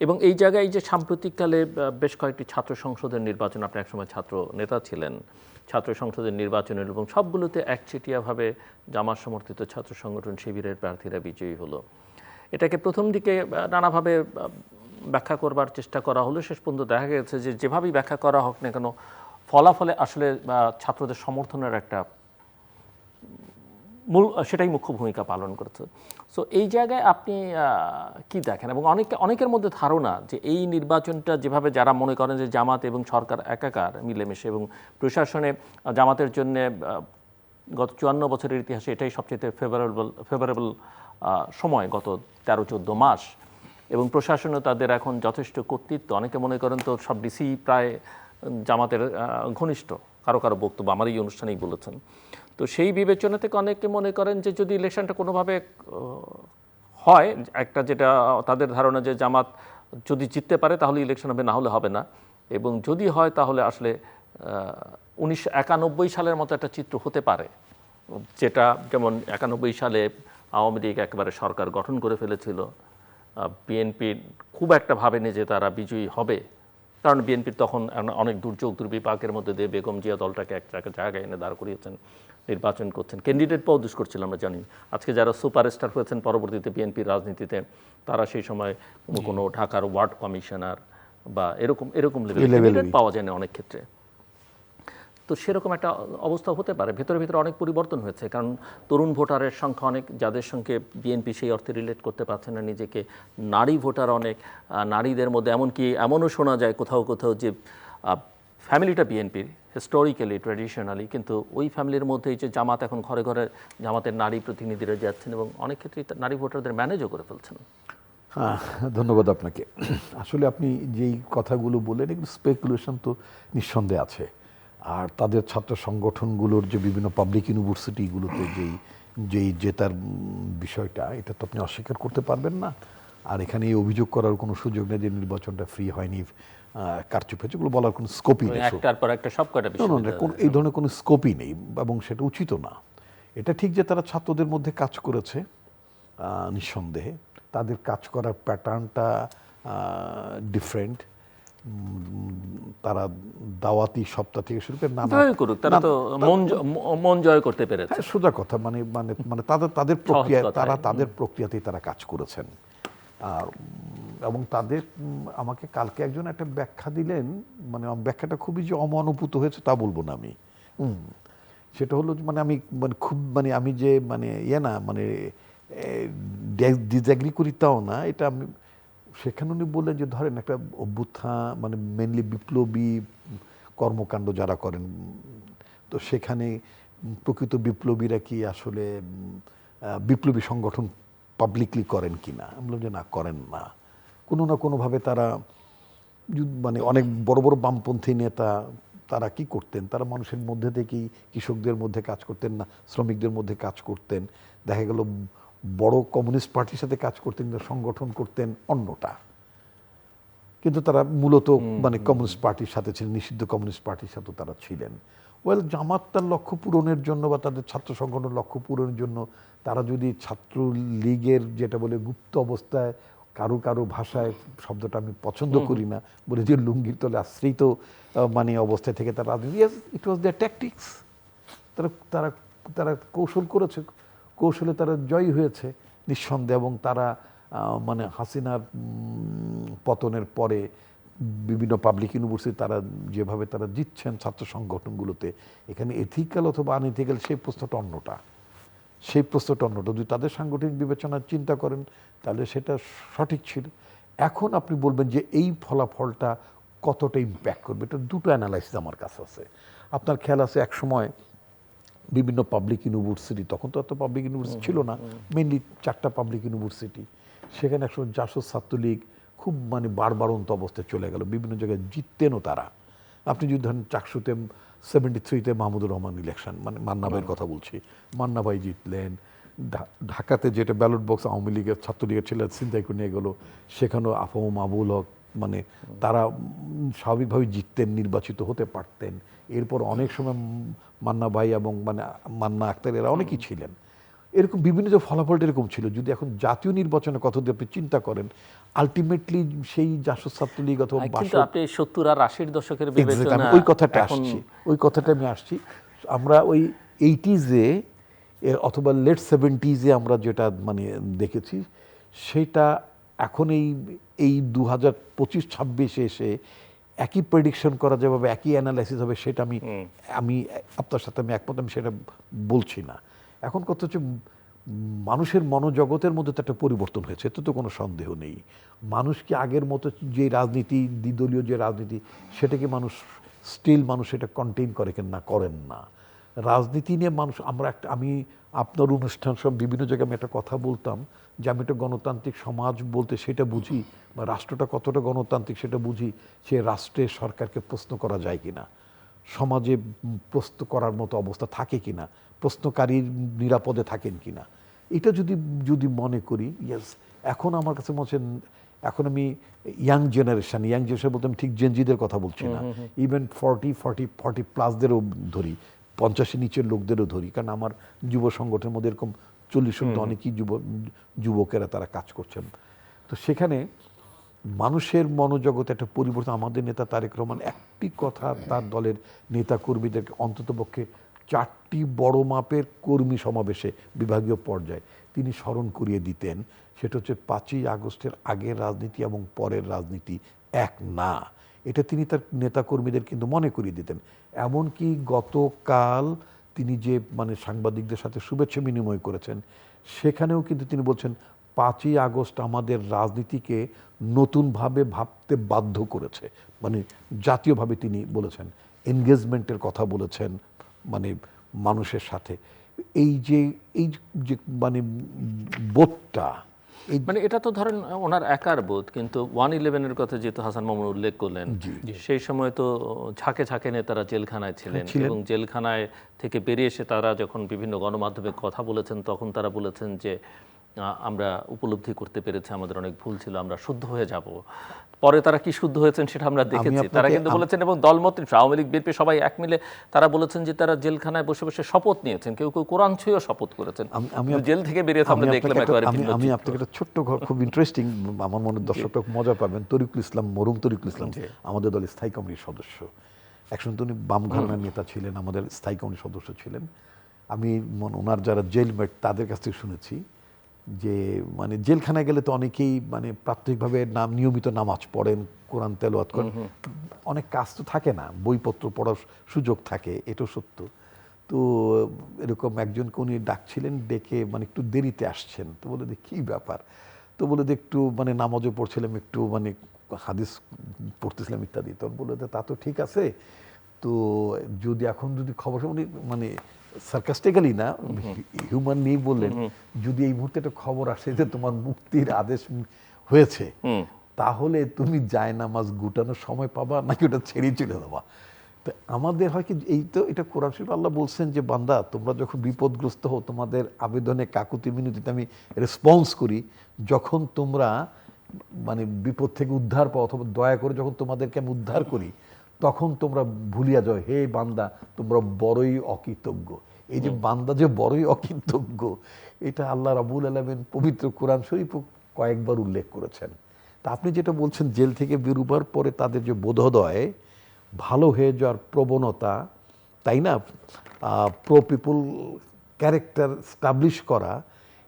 [SPEAKER 1] এবং এই জায়গায় যে সাম্প্রতিককালে বেশ কয়েকটি ছাত্র সংসদের নির্বাচন, আপনি একসময় ছাত্র নেতা ছিলেন, ছাত্র সংসদের নির্বাচনের এবং সবগুলোতে একচেটিয়াভাবে জামাত সমর্থিত ছাত্র সংগঠন শিবিরের প্রার্থীরা বিজয়ী হলো। এটাকে প্রথম দিকে নানাভাবে ব্যাখ্যা করবার চেষ্টা করা হলো, শেষ পর্যন্ত দেখা গেছে যে যেভাবেই ব্যাখ্যা করা হোক না কেন, ফলাফলে আসলে ছাত্রদের সমর্থনের একটা সেটাই মুখ্য ভূমিকা পালন করেছে। সো এই জায়গায় আপনি কি দেখেন? এবং অনেকের মধ্যে ধারণা যে এই নির্বাচনটা যেভাবে যারা মনে করেন যে জামাত এবং সরকার একাকার মিলেমিশে, এবং প্রশাসনে জামাতের জন্য গত 54 বছরের ইতিহাসে এটাই সবচেয়ে ফেভারেবল সময়, গত 13-14 মাস, এবং প্রশাসনে তাদের এখন যথেষ্ট কর্তৃত্ব। অনেকে মনে করেন তো সব ডিসি প্রায় জামাতের ঘনিষ্ঠ, কারো কারো বক্তব্য আমার এই অনুষ্ঠানেই বলেছেন। তো সেই বিবেচনা থেকে অনেকে মনে করেন যে যদি ইলেকশনটা কোনোভাবে হয়, একটা যেটা তাদের ধারণা যে জামাত যদি জিততে পারে তাহলে ইলেকশন হবে, না হলে হবে না, এবং যদি হয় তাহলে আসলে 1991 সালের মতো একটা চিত্র হতে পারে, যেটা যেমন 91 সালে আওয়ামী লীগ একেবারে সরকার গঠন করে ফেলেছিল, বিএনপি খুব একটা ভাবেনি যে তারা বিজয়ী হবে, কারণ বিএনপির তখন অনেক দুর্যোগ দুর্বিপাকের মধ্যে দিয়ে বেগম জিয়া দলটাকে একটা জায়গায় এনে দাঁড় করিয়েছেন, নির্বাচন করছেন, ক্যান্ডিডেট পাওয়া দুষ্কর ছিল আমরা জানি। আজকে যারা সুপারস্টার হয়েছেন পরবর্তীতে বিএনপির রাজনীতিতে, তারা সেই সময় কোনো ঢাকার ওয়ার্ড কমিশনার বা এরকম লেভেল পাওয়া যায় না অনেক ক্ষেত্রে। তো সেরকম একটা অবস্থা হতে পারে। ভিতরে অনেক পরিবর্তন হয়েছে, কারণ তরুণ ভোটারের সংখ্যা অনেক, যাদের সঙ্গে বিএনপি সেই অর্থে রিলেট করতে পারছে না নিজেকে। নারী ভোটার অনেক, নারীদের মধ্যে এমনও শোনা যায় কোথাও যে ফ্যামিলিটা বিএনপির হিস্টোরিক্যালি ট্র্যাডিশনালি, কিন্তু ওই ফ্যামিলির মধ্যেই যে জামাত এখন ঘরে ঘরে জামাতের নারী প্রতিনিধিরা যাচ্ছেন এবং অনেক ক্ষেত্রেই নারী ভোটারদের ম্যানেজও করে ফেলছেন।
[SPEAKER 2] হ্যাঁ, ধন্যবাদ আপনাকে। আসলে আপনি যেই কথাগুলো বললেন এগুলো স্পেকুলেশন তো নিঃসন্দেহে আছে, আর তাদের ছাত্র সংগঠনগুলোর যে বিভিন্ন পাবলিক ইউনিভার্সিটিগুলোতে যেই জেতার বিষয়টা, এটা তো আপনি অস্বীকার করতে পারবেন না। আর এখানে এই অভিযোগ করার কোনো সুযোগ নেই যে নির্বাচনটা ফ্রি হয়নি, কারচুপ হয়েছে, এগুলো বলার কোনো স্কোপই নেই।
[SPEAKER 1] একটার পর একটা সবকটা বিষয়,
[SPEAKER 2] এই ধরনের কোনো স্কোপই নেই, এবং সেটা উচিত না। এটা ঠিক যে তারা ছাত্রদের মধ্যে কাজ করেছে, নিঃসন্দেহে তাদের কাজ করার প্যাটার্নটা ডিফারেন্ট। তারা দাওয়াতি সপ্তাহ থেকে শুরু করে
[SPEAKER 1] তারা তো মন জয় করতে পেরেছে,
[SPEAKER 2] সোজা কথা। মানে তাদের প্রক্রিয়া, তাদের প্রক্রিয়াতেই তারা কাজ করেছেন। আর এবং তাদের আমাকে কালকে একজন একটা ব্যাখ্যা দিলেন, মানে ব্যাখ্যাটা খুবই যে অমানুভূত হয়েছে তা বলবো না আমি। সেটা হলো আমি যে ডিসএগ্রি করি তাও না, এটা আমি সেখানে উনি বললেন যে ধরেন একটা অভ্যুত্থান মেনলি বিপ্লবী কর্মকাণ্ড যারা করেন, তো সেখানে প্রকৃত বিপ্লবীরা কি আসলে বিপ্লবী সংগঠন পাবলিকলি করেন কি না? আমি বললাম যে না, করেন না। কোনো না কোনোভাবে তারা অনেক বড় বড় বামপন্থী নেতা তারা কি করতেন, তারা মানুষের মধ্যে থেকেই কৃষকদের মধ্যে কাজ করতেন না, শ্রমিকদের মধ্যে কাজ করতেন। দেখা গেল বড় কমিউনিস্ট পার্টির সাথে কাজ করতেন, কিন্তু সংগঠন করতেন অন্যটা। কিন্তু তারা মূলত মানে কমিউনিস্ট পার্টির সাথে ছিলেন, নিষিদ্ধ কমিউনিস্ট পার্টির সাথে তারা ছিলেন। ওয়েল, জামাত তার লক্ষ্য পূরণের জন্য বা তাদের ছাত্র সংগঠনের লক্ষ্য পূরণের জন্য তারা যদি ছাত্র লীগের যেটা বলে গুপ্ত অবস্থায়, কারো কারো ভাষায়, শব্দটা আমি পছন্দ করি না, বলে যে লুঙ্গির তলে আশ্রিত মানে অবস্থায় থেকে তারা রাজনীতি, ইয়েস, ইট ওয়াজ দেয়ার ট্যাকটিক্স। তারা তারা তারা কৌশল করেছে, কৌশলে তারা জয়ী হয়েছে নিঃসন্দেহে। এবং তারা মানে হাসিনার পতনের পরে বিভিন্ন পাবলিক ইউনিভার্সিটি তারা যেভাবে তারা জিতছেন ছাত্র সংগঠনগুলোতে, এখানে এথিক্যাল অথবা আনএথিক্যাল সেই প্রশ্নটা অন্যটা, সেই প্রশ্নটা অন্যটা। যদি তাদের সাংগঠনিক বিবেচনা চিন্তা করেন তাহলে সেটা সঠিক ছিল। এখন আপনি বলবেন যে এই ফলাফলটা কতটা ইম্প্যাক্ট করবে, এটা দুটো অ্যানালাইসিস আমার কাছে আছে। আপনার খেয়াল আছে এক সময় বিভিন্ন পাবলিক ইউনিভার্সিটি, তখন তো এত পাবলিক ইউনিভার্সিটি ছিল না, মেনলি 4টা পাবলিক ইউনিভার্সিটি, সেখানে একসময় জাসদ ছাত্রলীগ খুব মানে বারবারন্ত অবস্থায় চলে গেল, বিভিন্ন জায়গায় জিততেনও তারা। আপনি যদি ধরেন চাকসুতে 73-তে মাহমুদুর রহমান ইলেকশন, মানে মান্না ভাইয়ের কথা বলছি, মান্না ভাই জিতলেন। ঢাকাতে যেটা ব্যালট বক্স আওয়ামী লীগের ছাত্রলীগের ছেলে ছিনতাই করে নিয়ে গেল, সেখানেও আফম মাহবুল হক মানে তারা স্বাভাবিকভাবে জিততেন, নির্বাচিত হতে পারতেন। এরপর অনেক সময় মান্না ভাই এবং মানে মান্না আক্তার এরা অনেকেই ছিলেন। এরকম বিভিন্ন যে ফলাফলটা এরকম ছিল। যদি এখন জাতীয় নির্বাচনের কথা যদি আপনি চিন্তা করেন, আলটিমেটলি সেই জাসদ ছাত্রলীগ অথবা
[SPEAKER 1] কিন্তু আপনি 70 আর 80-র দশকের বিবেচনা,
[SPEAKER 2] আমি ওই কথাটা আসছি, ওই কথাটা আমি আসছি। আমরা ওই 80s-এ অথবা লেট 70s-এ আমরা যেটা মানে দেখেছি, সেটা এখন এই 2025-26-এ এসে একই প্রেডিকশন করা যাবে বা একই অ্যানালাইসিস হবে, সেটা আমি আপনার সাথে আমি একমত, আমি সেটা বলছি না। এখন কথা হচ্ছে মানুষের মনোজগতের মধ্যে তো একটা পরিবর্তন হয়েছে, এতে তো কোনো সন্দেহ নেই। মানুষ কি আগের মতো যে রাজনীতি, দ্বিদলীয় যে রাজনীতি, সেটাকে মানুষ স্টিল মানুষ এটা কন্টেইন করে না, করেন না। রাজনীতি নিয়ে মানুষ, আমি আপনার অনুষ্ঠান সব বিভিন্ন জায়গায় আমি একটা কথা বলতাম যে আমি একটা গণতান্ত্রিক সমাজ বলতে সেটা বুঝি, বা রাষ্ট্রটা কতটা গণতান্ত্রিক সেটা বুঝি, সে রাষ্ট্রের সরকারকে প্রশ্ন করা যায় কিনা, সমাজে প্রশ্ন করার মতো অবস্থা থাকে কিনা, প্রশ্নকারীর নিরাপদে থাকেন কিনা। এটা যদি মনে করি, ইয়েস, এখন আমার কাছে মনে হচ্ছে, এখন আমি ইয়াং জেনারেশন বলতে আমি ঠিক জেনজিদের কথা বলছি না, ইভেন 40+ ধরি, 50-এর নিচের লোকদেরও ধরি, কারণ আমার যুব সংগঠনের মধ্যে এরকম 40 অনেকই যুবকেরা তারা কাজ করছেন। তো সেখানে মানুষের মনোজগতে একটা পরিবর্তন। আমাদের নেতা তারেক রহমান একটি কথা তার দলের নেতা কর্মীদেরকে অন্ততপক্ষে 4টি বড় মাপের কর্মী সমাবেশে বিভাগীয় পর্যায়ে তিনি স্মরণ করিয়ে দিতেন, সেটা হচ্ছে 5ই আগস্টের আগের রাজনীতি এবং পরের রাজনীতি এক না। এটা তিনি তার নেতা কর্মীদের কিন্তু মনে করিয়ে দিতেন। এমনকি গতকাল তিনি যে মানে সাংবাদিকদের সাথে শুভেচ্ছা বিনিময় করেছেন, সেখানেও কিন্তু তিনি বলছেন 5ই আগস্ট আমাদের রাজনীতিকে নতুনভাবে ভাবতে বাধ্য করেছে। মানে জাতীয়ভাবে তিনি বলেছেন, এনগেজমেন্টের কথা বলেছেন মানে মানুষের সাথে। এই যে মানে বোধটা,
[SPEAKER 1] মানে এটা তো ধরেন ওনার একার বোধ, কিন্তু 1/11-এর কথা যেহেতু হাসান মামুন উল্লেখ করলেন, সেই সময় তো ঝাঁকে ঝাঁকে নেতারা জেলখানায় ছিলেন, এবং জেলখানায় থেকে বেরিয়ে এসে তারা যখন বিভিন্ন গণমাধ্যমে কথা বলেছেন, তখন তারা বলেছেন যে আমরা উপলব্ধি করতে পেরেছি আমাদের অনেক ভুল ছিল, আমরা শুদ্ধ হয়ে যাব। পরে তারা কি শুদ্ধ হয়েছেন সেটা আমরা দেখেছি। তারা কিন্তু বলেছেন, এবং দলমত আওয়ামী লীগ বিএনপি সবাই এক মিলে তারা বলেছেন যে তারা জেলখানায় বসে বসে শপথ নিয়েছেন, কেউ কেউ কোরআন ছুঁয়েও শপথ করেছেন। জেল থেকে বেরিয়ে আমরা দেখলাম একেবারে ভিন্ন চিত্র।
[SPEAKER 2] আমি আপনাকে একটা ছোট্ট খুব ইন্টারেস্টিং, আমার মনে দর্শকরা মজা পাবেন, তরিকুল ইসলাম, মরুম তরিকুল ইসলাম আমাদের দলের স্থায়ী কমিটির সদস্য, একসময় তিনি বাম ঘরানার নেতা ছিলেন, আমাদের স্থায়ী কমিটির সদস্য ছিলেন। আমি ওনার যারা জেলমেট তাদের কাছ থেকে শুনেছি যে মানে জেলখানায় গেলে তো অনেকেই মানে প্রাত্যহিকভাবে নিয়মিত নামাজ পড়েন, কোরআন তেলাওয়াত করেন, অনেক কাজ তো থাকে না, বইপত্র পড়ার সুযোগ থাকে, এটাও সত্য। তো এরকম একজনকে উনি ডাকছিলেন, ডেকে মানে একটু দেরিতে আসছেন, তো বলে যে কী ব্যাপার, তো বলে যে একটু মানে নামাজও পড়ছিলাম, একটু মানে হাদিস পড়তেছিলাম ইত্যাদি। তখন বলে যে তা তো ঠিক আছে, তো যদি এখন যদি খবর, উনি মানে সার্কাস্টিক্যালি না, হিউম্যান নেই বললেন, যদি এই মুহূর্তে একটা খবর আসে যে তোমার মুক্তির আদেশ হয়েছে, তাহলে তুমি জায়নামাজ গুটানোর সময় পাবা নাকি ওটা ছেড়েই চলে যাবা। তো আমাদের হয় কি, এই তো এটা কোরআন শরীফ আল্লাহ বলছেন যে বান্দা তোমরা যখন বিপদগ্রস্ত হও তোমাদের আবেদনে কাকুতি মিনতিতে আমি রেসপন্স করি, যখন তোমরা মানে বিপদ থেকে উদ্ধার পাও অথবা দয়া করে যখন তোমাদেরকে আমি উদ্ধার করি, তখন তোমরা ভুলিয়া যাও হে বান্দা তোমরা বড়ই অকৃতজ্ঞ। এই যে বান্দা যে বড়ই অকৃতজ্ঞ, এটা আল্লাহ রাব্বুল আলামিন পবিত্র কোরআন শরীফ কয়েকবার উল্লেখ করেছেন। তা আপনি যেটা বলছেন জেল থেকে বেরোবার পরে তাদের যে বোধোদয় ভালো হয়ে যাওয়ার প্রবণতা, তাই না, প্রো পিপুল ক্যারেক্টার স্টাবলিশ করা,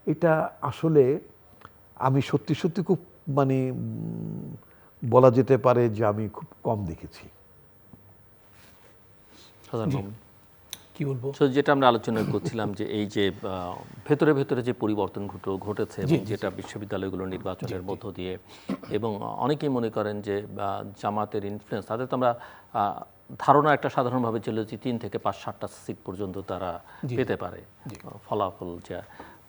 [SPEAKER 2] এটা আসলে আমি সত্যি সত্যি খুব মানে বলা যেতে পারে যে আমি খুব কম দেখেছি।
[SPEAKER 3] কি বলবো,
[SPEAKER 1] তো যেটা আমরা আলোচনা করছিলাম যে এই যে ভেতরে ভেতরে যে পরিবর্তন ঘটেছে এবং যেটা বিশ্ববিদ্যালয়গুলো নির্বাচনের মধ্য দিয়ে, এবং অনেকেই মনে করেন যে জামাতের ইনফ্লুয়েন্স, তাদের তো আমরা ধারণা একটা সাধারণভাবে ছিল যে 3 থেকে 5-7টা সিট পর্যন্ত তারা পেতে পারে ফলাফল যা,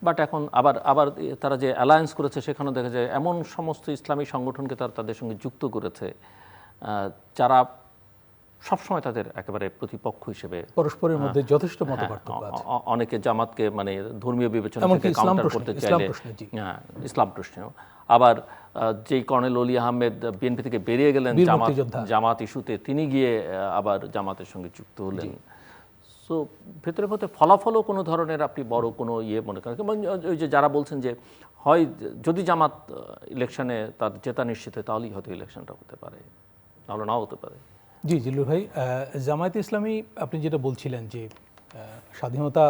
[SPEAKER 1] বাট এখন আবার তারা যে অ্যালায়েন্স করেছে সেখানেও দেখা যায় এমন সমস্ত ইসলামী সংগঠনকে তারা তাদের সঙ্গে যুক্ত করেছে যারা সবসময় তাদের একেবারে প্রতিপক্ষ হিসেবে,
[SPEAKER 3] পরস্পরের মধ্যে যথেষ্ট মতপার্থক্য আছে।
[SPEAKER 1] অনেকে জামাতকে মানে ধর্মীয় বিবেচনা থেকে কাউন্টার করতে চাইলে, ইসলাম প্রশ্নেও আবার যেই কর্নেল অলি আহমেদ বিএনপি থেকে বেরিয়ে গেলেন জামাত ইস্যুতে, তিনি গিয়ে আবার জামাতের সঙ্গে যুক্ত হলেন। সো ভেতরে ভেতরে ফলাফলও কোনো ধরনের আপনি বড় কোনো ইয়ে মনে করেন, ওই যে যারা বলছেন যে হয় যদি জামাত ইলেকশনে তার জেতা নিশ্চিত হয় তাহলেই হয়তো ইলেকশনটা হতে পারে, নাহলে নাও হতে পারে।
[SPEAKER 3] জি জিল্লুর ভাই, জামায়াতে ইসলামী আপনি যেটা বলছিলেন যে স্বাধীনতা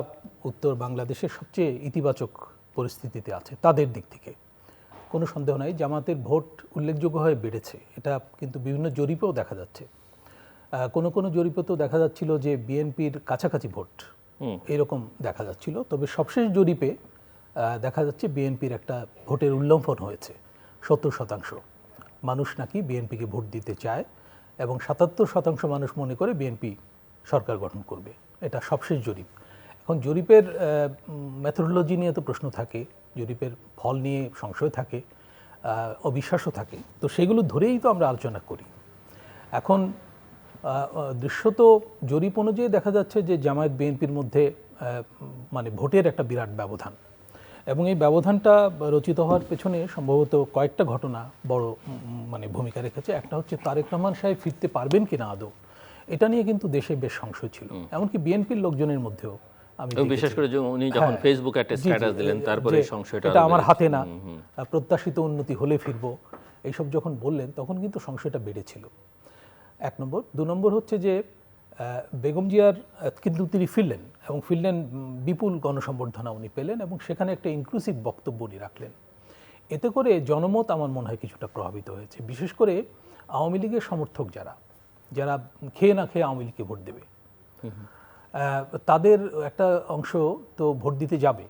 [SPEAKER 3] উত্তর বাংলাদেশের সবচেয়ে ইতিবাচক পরিস্থিতিতে আছে, তাদের দিক থেকে কোনো সন্দেহ নাই জামাতের ভোট উল্লেখযোগ্যভাবে বেড়েছে। এটা কিন্তু বিভিন্ন জরিপেও দেখা যাচ্ছে। কোনো জরিপে তো দেখা যাচ্ছিল যে বিএনপির কাছাকাছি ভোট এরকম দেখা যাচ্ছিল, তবে সবশেষ জরিপে দেখা যাচ্ছে বিএনপির একটা ভোটের উল্লঙ্ঘন হয়েছে। 70% মানুষ নাকি বিএনপিকে ভোট দিতে চায় এবং 77% মানুষ মনে করে বিএনপি সরকার গঠন করবে। এটা সবশেষ জরিপ। এখন জরিপের মেথোডোলজি নিয়ে তো প্রশ্ন থাকে, জরিপের ফল নিয়ে সংশয় থাকে, অবিশ্বাসও থাকে, তো সেগুলো ধরেই তো আমরা আলোচনা করি। এখন দৃশ্যত জরিপ অনুযায়ী দেখা যাচ্ছে যে জামায়াত বিএনপির মধ্যে মানে ভোটের একটা বিরাট ব্যবধান, এবং এই ব্যবধানটা রচিত হওয়ার পেছনে সম্ভবত কয়েকটা ঘটনা বড় মানে ভূমিকা রেখেছে। একটা হচ্ছে তারেক রহমান সাহেব ফিরতে পারবেন কিনা আদৌ, এটা নিয়ে কিন্তু দেশে বেশ সংশয় ছিল, এমনকি বিএনপির লোকজনের মধ্যেও। আমি
[SPEAKER 1] বিশেষ করে যে উনি যখন ফেসবুকে একটা স্ট্যাটাস দিলেন তারপরে সংশয়টা,
[SPEAKER 3] এটা আমার হাতে না, প্রত্যাশিত উন্নতি হলে ফিরবো, এইসব যখন বললেন তখন কিন্তু সংশয়টা বেড়েছিল। 1 নম্বর। 2 নম্বর হচ্ছে যে বেগম জিয়ার কিন্তু তিনি ফিরলেন, এবং ফিরলেন বিপুল গণসম্বর্ধনা উনি পেলেন, এবং সেখানে একটা ইনক্লুসিভ বক্তব্য উনি রাখলেন। এতে করে জনমত আমার মনে হয় কিছুটা প্রভাবিত হয়েছে, বিশেষ করে আওয়ামী লীগের সমর্থক যারা খেয়ে না খেয়ে আওয়ামী লীগকে ভোট দেবে, তাদের একটা অংশ তো ভোট দিতে যাবে,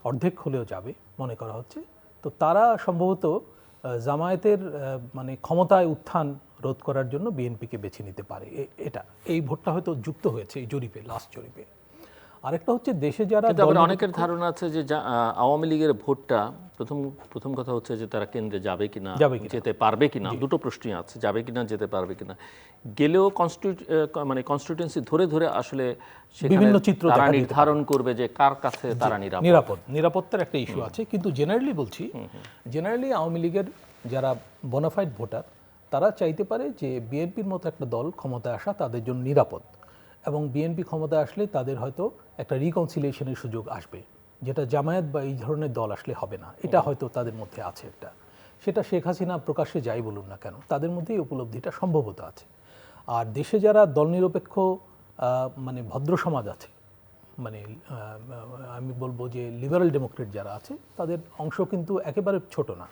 [SPEAKER 3] অর্ধেক হলেও যাবে মনে করা হচ্ছে। তো তারা সম্ভবত জামায়াতের মানে ক্ষমতায় উত্থান রোধ করার জন্য বিএনপিকে বেছে নিতে পারে। এই ভোটটা হয়তো যুক্ত হয়েছে এই জরিপে, লাস্ট জরিপে। আরেকটা হচ্ছে দেশে যারা,
[SPEAKER 1] অনেকের ধারণা আছে যে আওয়ামী লীগের ভোটটা প্রথম কথা হচ্ছে যে তারা কেন্দ্রে যাবে কিনা, যেতে পারবে কিনা, দুটো প্রশ্নই আছে, যাবে কিনা, যেতে পারবে কিনা। গেলেও মানে কনস্টিটিউয়েন্সি ধরে ধরে আসলে
[SPEAKER 3] বিভিন্ন চিত্র
[SPEAKER 1] তারা নির্ধারণ করবে যে কার কাছে তারা
[SPEAKER 3] নিরাপত্তার একটা ইস্যু আছে। কিন্তু জেনারেলি বলছি, জেনারেলি আওয়ামী লীগের যারা বোনাফাইড ভোটার তারা চাইতে পারে যে বিএনপির মতো একটা দল ক্ষমতায় আসা তাদের জন্য নিরাপদ, এবং বিএনপি ক্ষমতায় আসলে তাদের হয়তো একটা রিকনসিলিয়েশনের সুযোগ আসবে, যেটা জামায়াত বা এই ধরনের দল আসলে হবে না। এটা হয়তো তাদের মধ্যে আছে একটা, সেটা শেখ হাসিনা প্রকাশ্যে যাই বলুন না কেন তাদের মধ্যে এই উপলব্ধিটা সম্ভবত আছে। আর দেশে যারা দল নিরপেক্ষ মানে ভদ্র সমাজ আছে, মানে আমি বলবো যে লিবারেল ডেমোক্রেট যারা আছে, তাদের অংশ কিন্তু একেবারে ছোট না।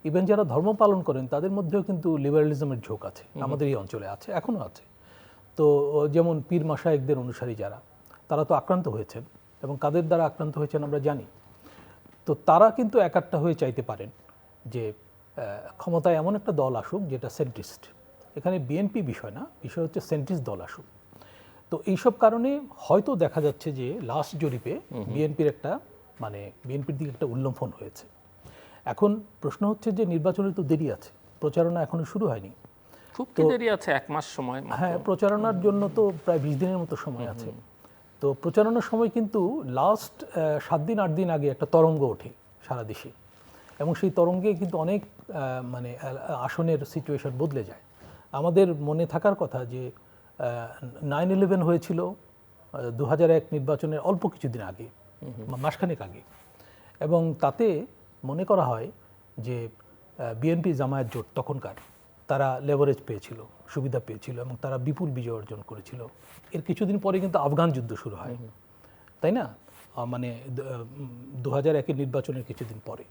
[SPEAKER 3] ইভেন যারা ধর্ম পালন করেন তাদের মধ্যেও কিন্তু লিবারেলিজমের ঝোঁক আছে, আমাদের এই অঞ্চলে আছে, এখনও আছে। তো যেমন পীর মাশায়েখদের অনুসারী যারা, তারা তো আক্রান্ত হয়েছেন, এবং কাদের দ্বারা আক্রান্ত হয়েছেন আমরা জানি। তো তারা কিন্তু একাট্টা হয়ে চাইতে পারেন যে ক্ষমতায় এমন একটা দল আসুক যেটা সেন্ট্রিস্ট। এখানে বিএনপি বিষয় না, বিষয় হচ্ছে সেন্ট্রিস্ট দল আসুক। তো এইসব কারণে হয়তো দেখা যাচ্ছে যে লাস্ট জরিপে বিএনপির দিকে একটা উল্লঙ্ঘন হয়েছে। এখন প্রশ্ন হচ্ছে যে নির্বাচনে তো দেরি আছে, প্রচারণা এখনো শুরু হয়নি।
[SPEAKER 1] খুব কি দেরি আছে, 1 মাস সময় মাত্র?
[SPEAKER 3] হ্যাঁ, প্রচারণার জন্য তো প্রায় 20 দিনের মতো সময় আছে। তো প্রচারণার সময় কিন্তু লাস্ট 7 দিন 8 দিন আগে একটা তরঙ্গ ওঠে সারা দেশে, এবং সেই তরঙ্গে কিন্তু অনেক মানে আসনের সিচুয়েশন বদলে যায়। আমাদের মনে থাকার কথা যে 9/11 হয়েছিল 2001 নির্বাচনের অল্প কিছুদিন আগে, মাসখানেক আগে, এবং তাতে মনে করা হয় যে বিএনপি জামায়াত জোট তখনকার তারা লেভারেজ পেয়েছিল, সুবিধা পেয়েছিল, এবং তারা বিপুল বিজয় অর্জন করেছিল। এর কিছুদিন পরে কিন্তু আফগান যুদ্ধ শুরু হয়, তাই না? মানে 2001-এর নির্বাচনের কিছুদিন পরে।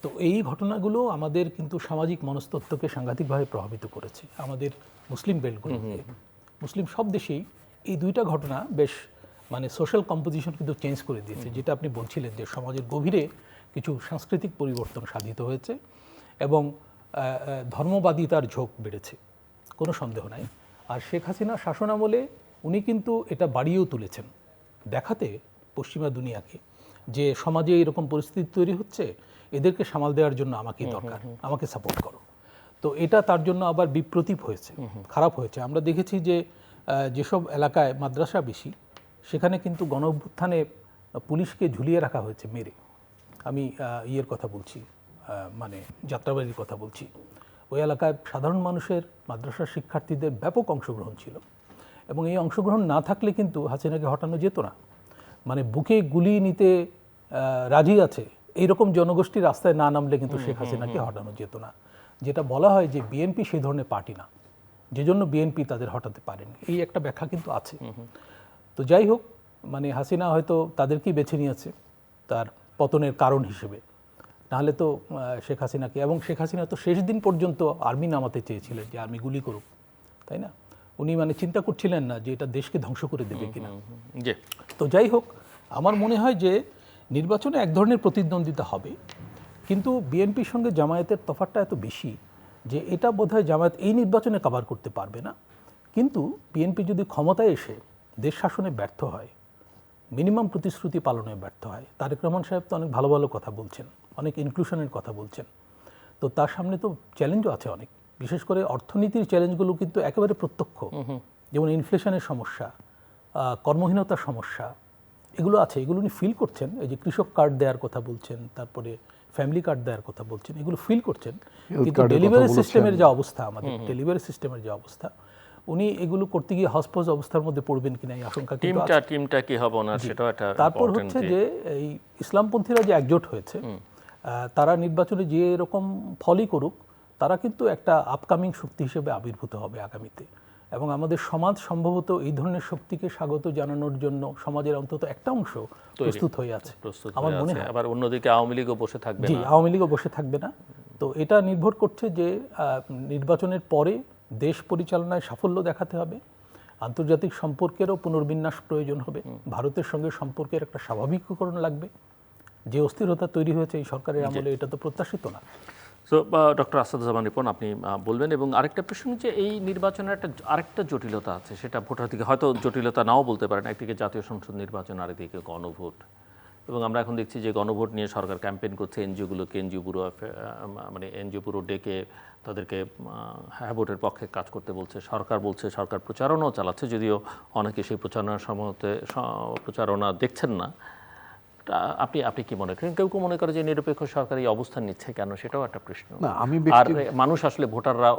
[SPEAKER 3] তো এই ঘটনাগুলো আমাদের কিন্তু সামাজিক মনস্তত্ত্বকে সাংঘাতিকভাবে প্রভাবিত করেছে, আমাদের মুসলিম বেল্টগুলোকে। মুসলিম সব দেশেই এই দুইটা ঘটনা বেশ মানে সোশ্যাল কম্পোজিশন কিন্তু চেঞ্জ করে দিয়েছে, যেটা আপনি বলছিলেন যে সমাজের গভীরে কিছু সাংস্কৃতিক পরিবর্তন সাধিত হয়েছে এবং ধর্মবাদিতার ঝোঁক বেড়েছে, কোনো সন্দেহ নাই। আর শেখ হাসিনা শাসনামলে উনি কিন্তু এটা বাড়িয়েও তুলেছেন, দেখাতে পশ্চিমা দুনিয়াকে যে সমাজে এরকম পরিস্থিতি তৈরি হচ্ছে, এদেরকে সামাল দেওয়ার জন্য আমাকে দরকার, আমাকে সাপোর্ট করো। তো এটা তার জন্য আবার বিপ্রতীপ হয়েছে, খারাপ হয়েছে। আমরা দেখেছি যে যেসব এলাকায় মাদ্রাসা বেশি, সেখানে কিন্তু গণ অভ্যুত্থানে পুলিশকে ঝুলিয়ে রাখা হয়েছে মেরে। আমি ইয়ের কথা বলছি, মানে যাত্রাবাড়ির কথা বলছি। ওই এলাকায় সাধারণ মানুষের, মাদ্রাসার শিক্ষার্থীদের ব্যাপক অংশগ্রহণ ছিল, এবং এই অংশগ্রহণ না থাকলে কিন্তু হাসিনাকে হটানো যেত না। মানে বুকে গুলি নিতে রাজি আছে এইরকম জনগোষ্ঠী রাস্তায় না নামলে কিন্তু শেখ হাসিনাকে হটানো যেত না। যেটা বলা হয় যে বিএনপি সেই ধরনের পার্টি না, যে জন্য বিএনপি তাদের হটাতে পারেনি, এই একটা ব্যাখ্যা কিন্তু আছে। তো যাই হোক, মানে হাসিনা হয়তো তাদেরকেই বেছে নিয়েছে তার পতনের কারণ হিসেবে, নাহলে তো শেখ হাসিনাকে, এবং শেখ হাসিনা তো শেষ দিন পর্যন্ত আর্মি নামাতে চেয়েছিলেন, যে আর্মি গুলি করুক, তাই না? উনি মানে চিন্তা করছিলেন না যে এটা দেশকে ধ্বংস করে দেবে কিনা। তো যাই হোক, আমার মনে হয় যে নির্বাচনে এক ধরনের প্রতিদ্বন্দ্বিতা হবে, কিন্তু বিএনপির সঙ্গে জামায়াতের তফাৎটা এত বেশি যে এটা বোধহয় জামায়াত এই নির্বাচনে কভার করতে পারবে না। কিন্তু বিএনপি যদি ক্ষমতায় এসে দেশ শাসনে ব্যর্থ হয়, মিনিমাম প্রতিশ্রুতি পালনে ব্যর্থ হয়, তারেক রহমান সাহেব তো অনেক ভালো ভালো কথা বলছেন, অনেক ইনক্লুশনের কথা বলছেন, তো তার সামনে তো চ্যালেঞ্জও আছে অনেক, বিশেষ করে অর্থনীতির চ্যালেঞ্জগুলো কিন্তু একেবারে প্রত্যক্ষ, যেমন ইনফ্লেশনের সমস্যা, কর্মহীনতার সমস্যা, এগুলো আছে, এগুলো উনি ফিল করছেন। এই যে কৃষক কার্ড দেওয়ার কথা বলছেন, তারপরে ফ্যামিলি কার্ড দেওয়ার কথা বলছেন, এগুলো ফিল করছেন, কিন্তু ডেলিভারি সিস্টেমের যে অবস্থা, আমাদের ডেলিভারি সিস্টেমের যে অবস্থা, উনি এগুলো করতে গিয়ে হসপস অবস্থার মধ্যে পড়বেন কিনা এই আশঙ্কা কিন্তু আছে।
[SPEAKER 1] টিমটা কি হবে না সেটাও একটা।
[SPEAKER 3] তারপর হচ্ছে যে এই ইসলামপন্থীরা যে একজোট হয়েছে, তারা নির্বাচনে যে এরকম ফলই করুক, তারা কিন্তু একটা আপকামিং শক্তি হিসেবে আবির্ভূত হবে আগামীতে, এবং আমাদের সমাজ সম্ভবত এই ধরনের শক্তিকে স্বাগত জানানোর জন্য সমাজের অন্তত একটা অংশ প্রস্তুত হয়ে আছে আমার মনে হয়।
[SPEAKER 1] আবার অন্যদিকে আওয়ামী লীগও বসে থাকবে না।
[SPEAKER 3] আওয়ামী লীগও বসে থাকবে না। তো এটা নির্ভর করছে যে নির্বাচনের পরে দেশ পরিচালনায় সাফল্য দেখাতে হবে, আন্তর্জাতিক সম্পর্কেরও পুনর্বিন্যাস প্রয়োজন হবে, ভারতের সঙ্গে সম্পর্কের একটা স্বাভাবিকীকরণ লাগবে। যে অস্থিরতা তৈরি হয়েছে এই সরকারের আমলে, এটা তো প্রত্যাশিত না।
[SPEAKER 1] তো ডক্টর আসাদুজ্জামান রিপন, আপনি বলবেন। এবং আরেকটা প্রশ্ন যে এই নির্বাচনের আরেকটা জটিলতা আছে, সেটা ভোটার দিকে হয়তো জটিলতা নাও বলতে পারেন। একদিকে জাতীয় সংসদ নির্বাচন, আরেকদিকে গণভোট। এবং আমরা এখন দেখছি যে গণভোট নিয়ে সরকার ক্যাম্পেইন করছে, এনজিওগুলোকে, এনজিও ব্যুরো ডেকে তাদেরকে হ্যাঁ ভোটের পক্ষে কাজ করতে বলছে। সরকার বলছে, সরকার প্রচারণাও চালাচ্ছে, যদিও অনেকে সেই প্রচারণা দেখছেন না। আপনি কি মনে করেন? কেউ কেউ মনে করে যে নিরপেক্ষ সরকার এই অবস্থান নিচ্ছে কেন, সেটাও একটা প্রশ্ন। আর মানুষ আসলে ভোটাররা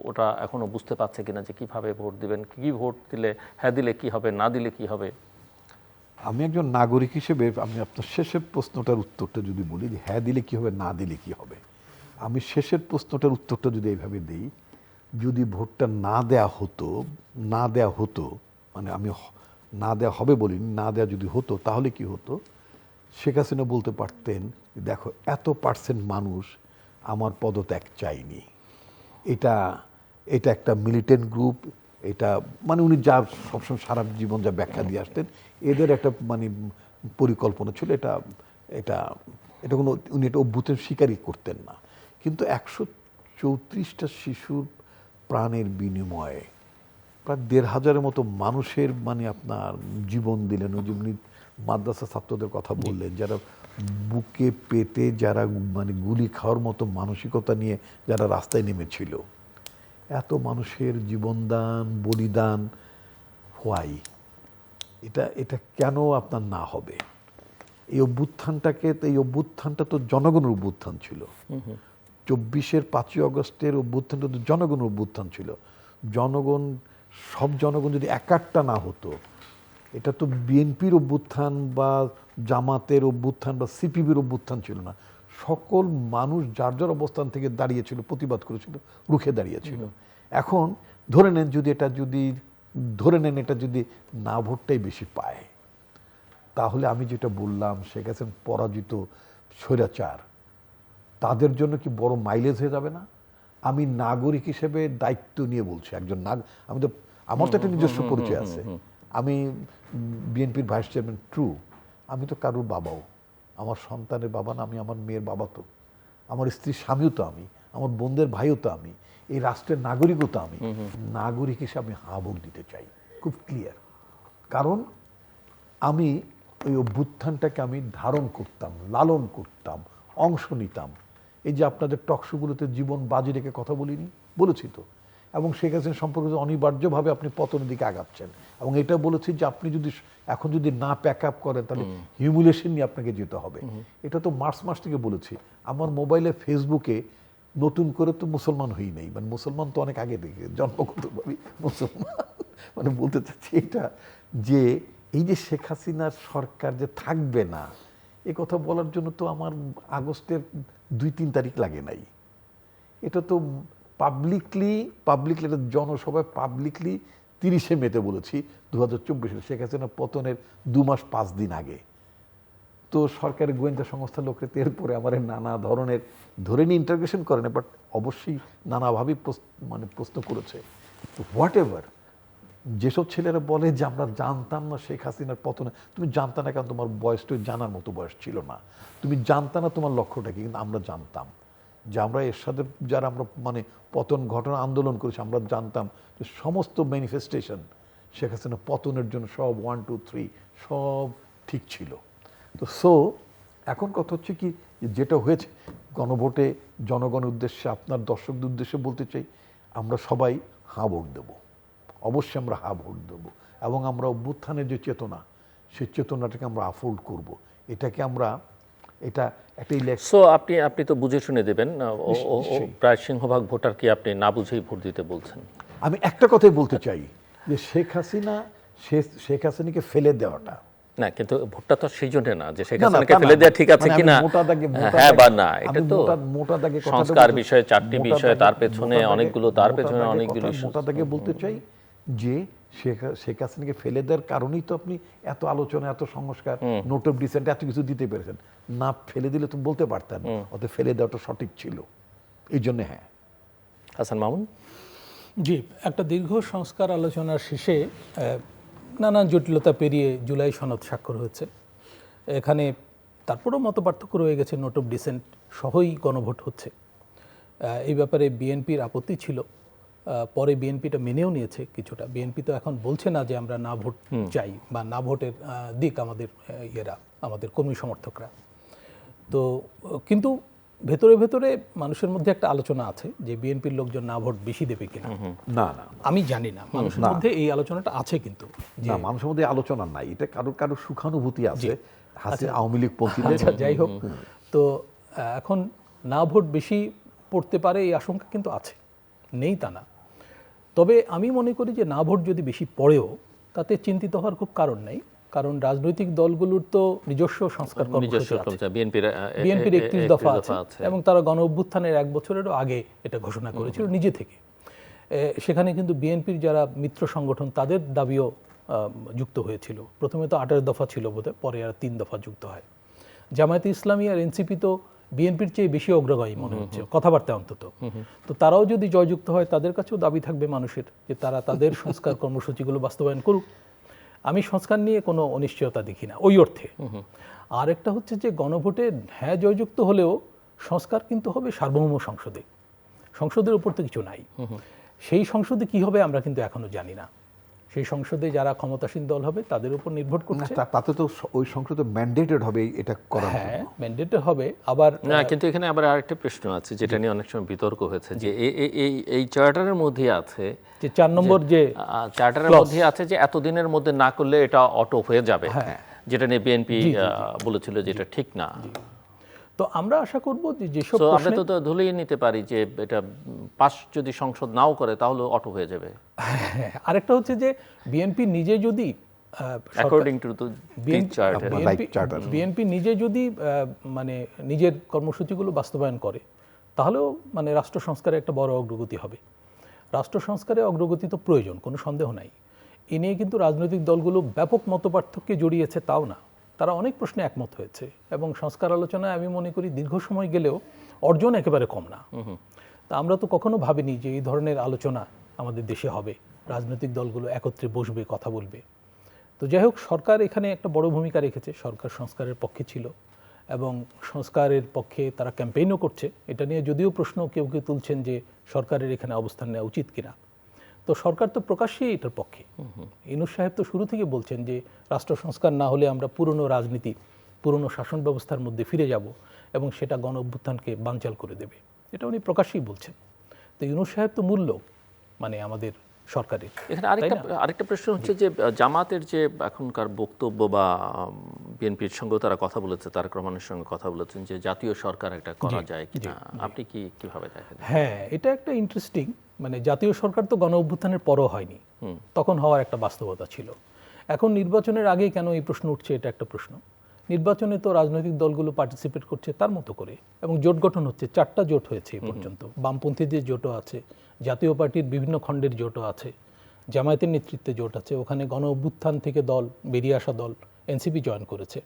[SPEAKER 1] ওটা এখনো বুঝতে পারছে কিনা যে কিভাবে ভোট দিবেন, কি ভোট দিলে, হ্যাঁ দিলে কি হবে, না দিলে কি হবে।
[SPEAKER 2] আমি একজন নাগরিক হিসেবে আমি আপনার শেষের প্রশ্নটার উত্তরটা যদি বলি যে হ্যাঁ দিলে কি হবে, না দিলে কি হবে, আমি শেষের প্রশ্নটার উত্তরটা যদি এইভাবে দিই, যদি ভোটটা না দেয়া হতো, মানে আমি না দেয়া হবে বলিনি, না দেয়া যদি হতো, তাহলে কি হতো? শেখ হাসিনা বলতে পারতেন, দেখো এত % মানুষ আমার পদত্যাগ চাইনি, এটা একটা মিলিটেন্ট গ্রুপ, এটা মানে উনি যা সবসময় সারা জীবন যা ব্যাখ্যা দিয়ে আসতেন, এদের একটা মানে পরিকল্পনা ছিল, এটা কোনো উনি এটা অভ্যুত্থান স্বীকারই করতেন না। কিন্তু 134টা শিশুর প্রাণের বিনিময়ে প্রায় 1,500-এর মতো মানুষের মানে আপনার জীবন দিলেন। ওই যেমনি মাদ্রাসা ছাত্রদের কথা বললেন, যারা বুকে পেটে যারা মানে গুলি খাওয়ার মতো মানসিকতা নিয়ে যারা রাস্তায় নেমেছিল, এত মানুষের জীবনদান বলিদান, হোয়াই এটা এটা কেন আপনার না হবে? এই অভ্যুত্থানটা তো জনগণের অভ্যুত্থান ছিল। 24-এর 5ই আগস্টের অভ্যুত্থানটা তো জনগণের অভ্যুত্থান ছিল। সব জনগণ যদি একাট্টা না হতো, এটা তো বিএনপির অভ্যুত্থান বা জামাতের অভ্যুত্থান বা সিপিবির অভ্যুত্থান ছিল না। সকল মানুষ যার যার অবস্থান থেকে দাঁড়িয়েছিল, প্রতিবাদ করেছিল, রুখে দাঁড়িয়েছিল। এখন ধরে নেন এটা যদি না ভোটটাই বেশি পায়, তাহলে আমি যেটা বললাম, শেখ হাসিনা পরাজিত স্বৈরাচার, তাদের জন্য কি বড় মাইলেজ হয়ে যাবে না? আমি নাগরিক হিসেবে দায়িত্ব নিয়ে বলছি, আমার তো একটা নিজস্ব পরিচয় আছে। আমি বিএনপির ভাইস চেয়ারম্যান, ট্রু। আমি তো কারোর বাবাও, আমার সন্তানের বাবা না, আমি আমার মেয়ের বাবা তো, আমার স্ত্রীর স্বামীও তো আমি, আমার বোনদের ভাইও তো আমি, এই রাষ্ট্রের নাগরিকও তো আমি। নাগরিক হিসেবে আমি হা ভোট দিতে চাই, খুব ক্লিয়ার। কারণ আমি ওই অভ্যুত্থানটাকে আমি ধারণ করতাম, লালন করতাম, অংশ নিতাম। এই যে আপনাদের টকশোগুলোতে জীবন বাজি রেখে কথা বলেছি তো, এবং শেখ হাসিনা সম্পর্কে অনিবার্যভাবে আপনি পতনের দিকে আগাচ্ছেন, এবং এটা বলেছি যে আপনি এখন যদি না প্যাক আপ করেন তাহলে হিউমিলেশন নিয়ে আপনাকে যেতে হবে। এটা তো মার্চ মাস থেকে বলেছি। আমার মোবাইলে, ফেসবুকে নতুন করে তো মুসলমান হই নাই, মানে মুসলমান তো অনেক আগে থেকে, জন্মগতভাবে মুসলমান। মানে বলতে চাচ্ছি এটা, যে এই যে শেখ হাসিনার সরকার যে থাকবে না, এ কথা বলার জন্য তো আমার আগস্টের 2-3 তারিখ লাগে নাই। এটা তো পাবলিকলি একটা জনসভায় পাবলিকলি 30শে মেতে বলেছি 2024 শেখ হাসিনা পতনের 2 মাস 5 দিন আগে। তো সরকারের গোয়েন্দা সংস্থার লোকের এরপরে আমার নানা ধরনের ধরে নিয়ে ইন্টারোগেশন করে না, বাট অবশ্যই নানাভাবেই প্রশ্ন করেছে। হোয়াট এভার, যেসব ছেলেরা বলে যে আমরা জানতাম না শেখ হাসিনার পতনে, তুমি জানতা না, কারণ তোমার বয়সটা জানার মতো বয়স ছিল না, তুমি জানতা না তোমার লক্ষ্যটা কি। কিন্তু আমরা জানতাম যে আমরা এর সাথে যারা আমরা পতন ঘটনা আন্দোলন করেছি, আমরা জানতাম যে সমস্ত ম্যানিফেস্টেশন শেখ হাসিনা পতনের জন্য সব 1, 2, 3 সব ঠিক ছিল। তো এখন কথা হচ্ছে কি, যেটা হয়েছে গণভোটে, জনগণের উদ্দেশ্যে, আপনার দর্শকদের উদ্দেশ্যে বলতে চাই, আমরা সবাই হ্যাঁ ভোট দেবো, অবশ্যই আমরা হ্যাঁ ভোট দেবো, এবং আমরা অভ্যুত্থানের যে চেতনা, সেই চেতনাটাকে আমরা আফোল্ড করব। এটা একটা
[SPEAKER 1] সো আপনি তো বুঝে শুনে দেবেন, প্রায় সিংহভাগ ভোটার কি আপনি না বুঝেই ভোট দিতে বলছেন?
[SPEAKER 2] আমি একটা কথাই বলতে চাই, যে শেখ হাসিনাকে ফেলে দেওয়াটা
[SPEAKER 1] না, কিন্তু ভোটটা তো সেই জন্য না যে শেখ হাসিনাকে ফেলে দেওয়া ঠিক আছে কিনা, হ্যাঁ বা না, এটা তো সংস্কার বিষয়ে 4টি বিষয়, তার পেছনে অনেকগুলো
[SPEAKER 2] মোটা দাগে বলতে চাই যে শেখ হাসিনাকে ফেলে দেওয়ার কারণেই তো আপনি এত আলোচনা, এত সংস্কার, নোট অফ ডিসেন্ট, এত কিছু দিতে পেরেছেন। না ফেলে দিলে তো বলতে পারতেন, অতএব ফেলে দেওয়াটা সঠিক ছিল, এই জন্য। হ্যাঁ,
[SPEAKER 1] হাসান মামুন।
[SPEAKER 3] জি, একটা দীর্ঘ সংস্কার আলোচনার শেষে নানান জটিলতা পেরিয়ে জুলাই সনদ স্বাক্ষর হয়েছে। এখানে তারপরেও মতপার্থক্য রয়ে গেছে, নোট অফ ডিসেন্ট সহই গণভোট হচ্ছে। এই ব্যাপারে বিএনপির আপত্তি ছিল, পরে বিএনপিটা মেনেও নিয়েছে কিছুটা। বিএনপি তো এখন বলছে না যে আমরা না ভোট চাই বা না ভোটের দিক আমাদের কর্মী সমর্থকরা। তো কিন্তু ভেতরে ভেতরে মানুষের মধ্যে একটা আলোচনা আছে যে বিএনপির লোকজন না ভোট বেশি দেবে কিনা।
[SPEAKER 2] না,
[SPEAKER 3] আমি জানি না, মানুষের মধ্যে এই আলোচনাটা আছে, কিন্তু
[SPEAKER 2] না, মানুষের মধ্যে আলোচনা নাই, এটা কারো সুখানুভূতি আছে, আওয়ামী লীগ পন্থীদের।
[SPEAKER 3] যাই হোক, তো এখন না ভোট বেশি পড়তে পারে এই আশঙ্কা কিন্তু আছে, নেই তা না। তবে আমি মনে করি যে না ভোট যদি বেশি পড়েও তাতে চিন্তিত হওয়ার খুব কারণ নেই, কারণ রাজনৈতিক দলগুলোর তো নিজস্ব সংস্কার কর্মসূচি আছে, বিএনপির 31 দফা আছে, এবং তারা গণ অভ্যুত্থানের 1 বছরেরও আগে এটা ঘোষণা করেছিল নিজে থেকে। সেখানে কিন্তু বিএনপির যারা মিত্র সংগঠন তাদের দাবিও যুক্ত হয়েছিল। প্রথমে তো 28 দফা ছিল বোধহয়, পরে আর 3 দফা যুক্ত হয়। জামায়াতে ইসলামী আর এনসিপি তো বিএনপির চেয়ে বেশি অগ্রগামী মনে হচ্ছে কথাবার্তা অন্তত। তো তারাও যদি জয়যুক্ত হয়, তাদের কাছেও দাবি থাকবে মানুষের যে তারা তাদের সংস্কার কর্মসূচিগুলো বাস্তবায়ন করুক। আমি সংস্কার নিয়ে কোনো অনিশ্চয়তা দেখি না ওই অর্থে। আর একটা হচ্ছে যে গণভোটে হ্যাঁ জয়যুক্ত হলেও সংস্কার কিন্তু হবে সার্বভৌম সংসদে, সংসদের উপর তো কিছু নাই। সেই সংসদে কি হবে আমরা কিন্তু এখনো জানি না। সেই সংসদে যারা ক্ষমতাসীন দল হবে তাদের উপর নির্ভর
[SPEAKER 2] না,
[SPEAKER 3] করছে।
[SPEAKER 2] তাতে তো ওই সংসদে ম্যান্ডেটেড হবে এটা করার জন্য।
[SPEAKER 3] হ্যাঁ, ম্যান্ডেটে হবে। আবার
[SPEAKER 1] না, কিন্তু এখানে আবার আরেকটা প্রশ্ন আছে যেটা নিয়ে অনেক সময় বিতর্ক হয়েছে যে এই চার্টারের মধ্যে আছে,
[SPEAKER 3] যে 4 নম্বর যে
[SPEAKER 1] চার্টারের মধ্যে আছে যে এতদিনের মধ্যে না করলে এটা অটো হয়ে যাবে, যেটা নিয়ে বিএনপি বলেছিল যে এটা ঠিক না।
[SPEAKER 3] তো আমরা আশা করব যে যেসব
[SPEAKER 1] তো আমরা তো ধরেই নিতে পারি যে এটা পাস যদি সংসদ নাও করে তাহলে অটো হয়ে যাবে,
[SPEAKER 3] আরেকটা হচ্ছে যে বিএনপি নিজে যদি
[SPEAKER 1] according to the charter.
[SPEAKER 3] BNP নিজে যদি মানে নিজের কর্মসূচিগুলো বাস্তবায়ন করে তাহলেও মানে রাষ্ট্র সংস্কারে একটা বড় অগ্রগতি হবে। রাষ্ট্র সংস্কারে অগ্রগতি তো প্রয়োজন, কোনো সন্দেহ নাই। এ নিয়ে কিন্তু রাজনৈতিক দলগুলো ব্যাপক মতপার্থক্যে জড়িয়েছে তাও না, তারা অনেক প্রশ্নে একমত হয়েছে এবং সংস্কার আলোচনায় আমি মনে করি দীর্ঘ সময় গেলেও অর্জন একেবারে কম না। তা আমরা তো কখনো ভাবিনি যে এই ধরনের আলোচনা আমাদের দেশে হবে, রাজনৈতিক দলগুলো একত্রে বসবে, কথা বলবে। তো যাই হোক, সরকার এখানে একটা বড় ভূমিকা রেখেছে। সরকার সংস্কারের পক্ষে ছিল এবং সংস্কারের পক্ষে তারা ক্যাম্পেইনও করছে। এটা নিয়ে যদিও প্রশ্ন কেউ কেউ তুলছেন যে সরকারের এখানে অবস্থান নেওয়া উচিত কিনা, তো সরকার তো প্রকাশ্যেই এটার পক্ষে। ইউনূস সাহেব তো শুরু থেকে বলছেন যে রাষ্ট্র সংস্কার না হলে আমরা পুরনো রাজনীতি, পুরনো শাসন ব্যবস্থার মধ্যে ফিরে যাব এবং সেটা গণ অভ্যুত্থানকে বানচাল করে দেবে, এটা উনি প্রকাশ্যেই বলছেন। তো ইউনূস সাহেব তো মূল্য মানে আমাদের সরকারের।
[SPEAKER 1] এখানে আরেকটা প্রশ্ন হচ্ছে যে জামাতের যে এখনকার বক্তব্য বা বিএনপির সঙ্গেও তারা কথা বলেছে, তারেক রহমানের সঙ্গে কথা বলেছেন যে জাতীয় সরকার একটা করা যায় কিনা, আপনি কিভাবে দেখেন?
[SPEAKER 3] হ্যাঁ, এটা একটা ইন্টারেস্টিং, মানে জাতীয় সরকার তো গণ অভ্যুত্থানের পরও হয়নি, তখন হওয়ার একটা বাস্তবতা ছিল। এখন নির্বাচনের আগে কেন এই প্রশ্ন উঠছে, এটা একটা প্রশ্ন। নির্বাচনে তো রাজনৈতিক দলগুলো পার্টিসিপেট করছে তার মতো করে এবং জোট গঠন হচ্ছে, 4টা জোট হয়েছে এই পর্যন্ত। বামপন্থীদের জোটও আছে, জাতীয় পার্টির বিভিন্ন খণ্ডের জোটও আছে, জামায়াতের নেতৃত্বে জোট আছে, ওখানে গণ অভ্যুত্থান থেকে দল বেরিয়ে আসা দল এনসিপি জয়েন করেছে,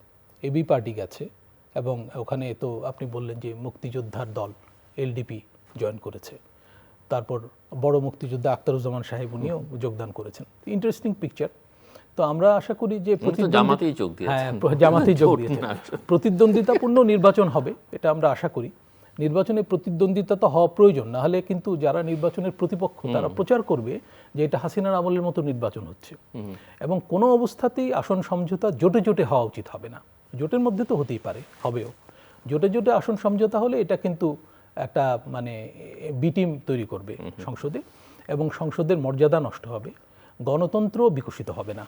[SPEAKER 3] এবি পার্টি গেছে এবং ওখানে তো আপনি বললেন যে মুক্তিযোদ্ধার দল এলডিপি জয়েন করেছে। তারপর বড় মুক্তিযোদ্ধা আখতারুজ্জামান সাহেব উনিও যোগদান করেছেন। Interesting picture. তো আমরা আশা করি যে
[SPEAKER 1] জামাতেই যোগ দিয়েছেন,
[SPEAKER 3] জামাতেই যোগ দিয়েছেন, প্রতিদ্বন্দ্বিতাপূর্ণ নির্বাচন হবে, এটা আমরা আশা করি। নির্বাচনে প্রতিদ্বন্দ্বিতা তো হওয়া প্রয়োজন, না হলে কিন্তু যারা নির্বাচনের প্রতিপক্ষ তারা প্রচার করবে যে এটা হাসিনার আমলের মতো নির্বাচন হচ্ছে। এবং কোনো অবস্থাতেই আসন সমঝোতা জোটে জোটে হওয়া উচিত হবে না। জোটের মধ্যে তো হতেই পারে, হবেও। জোটে জোটে আসন সমঝোতা হলে এটা কিন্তু একটা মানে বি টিম তৈরি করবে সংসদে এবং সংসদের মর্যাদা নষ্ট হবে, গণতন্ত্র বিকশিত হবে না।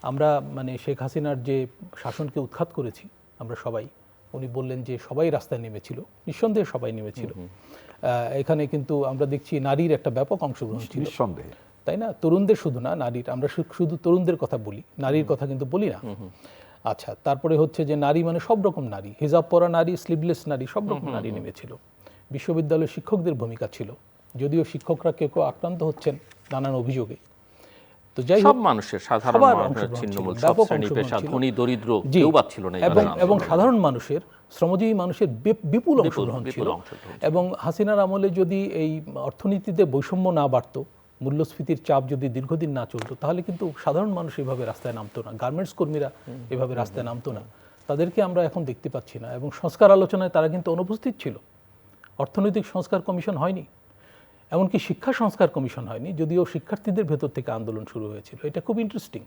[SPEAKER 3] আমরা মানে শেখ হাসিনার যে শাসনকে উৎখাত করেছি আমরা সবাই, উনি বললেন যে সবাই রাস্তায় নেমেছিল, নিঃসন্দেহে সবাই নেমেছিল। এখানে কিন্তু আমরা দেখছি নারীর একটা ব্যাপক অংশগ্রহণ ছিল,
[SPEAKER 2] নিঃসন্দেহে,
[SPEAKER 3] তাই না? তরুণদের শুধু না, নারীর, আমরা শুধু তরুণদের কথা বলি, নারীর কথা কিন্তু বলি না। আচ্ছা, তারপরে হচ্ছে যে নারী মানে সব রকম নারী, হিজাব পরা নারী, স্লিভলেস নারী, সব রকম নারী নেমেছিল। বিশ্ববিদ্যালয়ের শিক্ষকদের ভূমিকা ছিল, যদিও শিক্ষকরা কেউ কেউ আক্রান্ত হচ্ছেন নানান অভিযোগে। তো যাই হোক,
[SPEAKER 1] সব মানুষের, সাধারণ মানুষের, ছিন্নমূল সব শ্রেণী পেশা, ধনী দরিদ্র কেউ বাদ ছিল না,
[SPEAKER 3] এবং সাধারণ মানুষের, শ্রমজীবী মানুষের বিপুল অংশগ্রহণ ছিল। এবং হাসিনার আমলে যদি এই অর্থনীতিতে বৈষম্য না বাড়তো, মূল্যস্ফীতির চাপ যদি দীর্ঘদিন না চলতো, তাহলে কিন্তু সাধারণ মানুষ এভাবে রাস্তায় নামতো না, গার্মেন্টস কর্মীরা এভাবে রাস্তায় নামতো না। তাদেরকে আমরা এখন দেখতে পাচ্ছি না। এবং সংস্কার আলোচনায় তারা কিন্তু অনুপস্থিত ছিল। অর্থনৈতিক সংস্কার কমিশন হয়নি, এমনকি শিক্ষা সংস্কার কমিশন হয়নি, যদিও শিক্ষার্থীদের ভেতর থেকে আন্দোলন শুরু হয়েছিল। এটা খুব ইন্টারেস্টিং।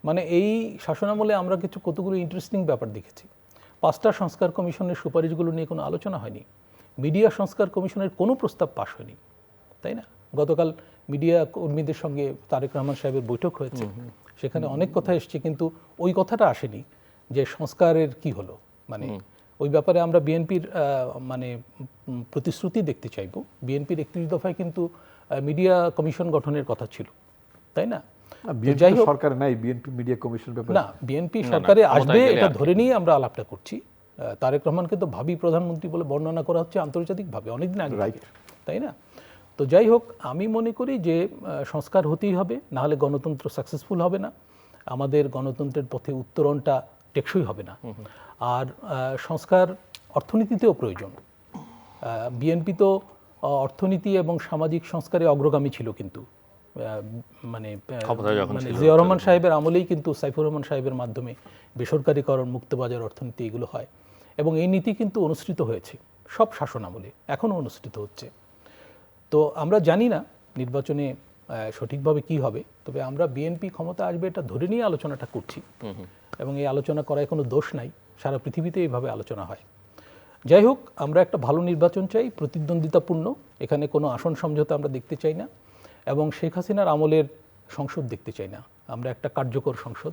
[SPEAKER 3] মানে এই শাসনামলে আমরা কতগুলো ইন্টারেস্টিং ব্যাপার দেখেছি। 5টা সংস্কার কমিশনের সুপারিশগুলো নিয়ে কোনো আলোচনা হয়নি, মিডিয়া সংস্কার কমিশনের কোনো প্রস্তাব পাশ হয়নি, তাই না? গতকাল মিডিয়া কর্মীদের সঙ্গে তারেক রহমান সাহেবের বৈঠক হয়েছে, সেখানে অনেক কথা এসছে, কিন্তু ওই কথাটা আসেনি যে সংস্কারের কি হলো। মানে ওই ব্যাপারে আমরা বিএনপির মানে প্রতিশ্রুতি দেখতে চাইব। বিএনপির 31 দফায় কিন্তু মিডিয়া কমিশন গঠনের কথা ছিল, তাই না?
[SPEAKER 2] সরকার নাই, বিএনপি মিডিয়া কমিশন ব্যাপারে
[SPEAKER 3] না, বিএনপি সরকারে আসবে এটা ধরে নিয়ে আমরা আলাপটা করছি। তারেক রহমানকে তো ভাবি প্রধানমন্ত্রী বলে বর্ণনা করা হচ্ছে আন্তর্জাতিকভাবে অনেকদিন আগে, তাই না? তো যাই হোক, আমি মনে করি যে সংস্কার হতেই হবে, না হলে গণতন্ত্র সাকসেসফুল হবে না, আমাদের গণতন্ত্রের পথে উত্তরণটা টেকসই হবে না। আর সংস্কার অর্থনীতিতেও প্রয়োজন। বিএনপি তো অর্থনীতি এবং সামাজিক সংস্কারে অগ্রগামী ছিল, কিন্তু মানে জিয়াউর রহমান সাহেবের আমলেই কিন্তু সাইফুর রহমান সাহেবের মাধ্যমে বেসরকারীকরণ, মুক্তবাজার অর্থনীতি এগুলো হয় এবং এই নীতি কিন্তু অনুসৃত হয়েছে সব শাসন আমলে, এখনও অনুসৃত হচ্ছে। তো আমরা জানি না নির্বাচনে সঠিকভাবে কি হবে, তবে আমরা বিএনপি ক্ষমতা আসবে এটা ধরে নিয়ে আলোচনাটা করছি এবং এই আলোচনা করায় কোনো দোষ নাই, সারা পৃথিবীতে এইভাবে আলোচনা হয়। যাই হোক, আমরা একটা ভালো নির্বাচন চাই, প্রতিদ্বন্দ্বিতাপূর্ণ, এখানে কোনো আসন সমঝোতা আমরা দেখতে চাই না এবং শেখ হাসিনার আমলের সংসদ দেখতে চাই না। আমরা একটা কার্যকর সংসদ,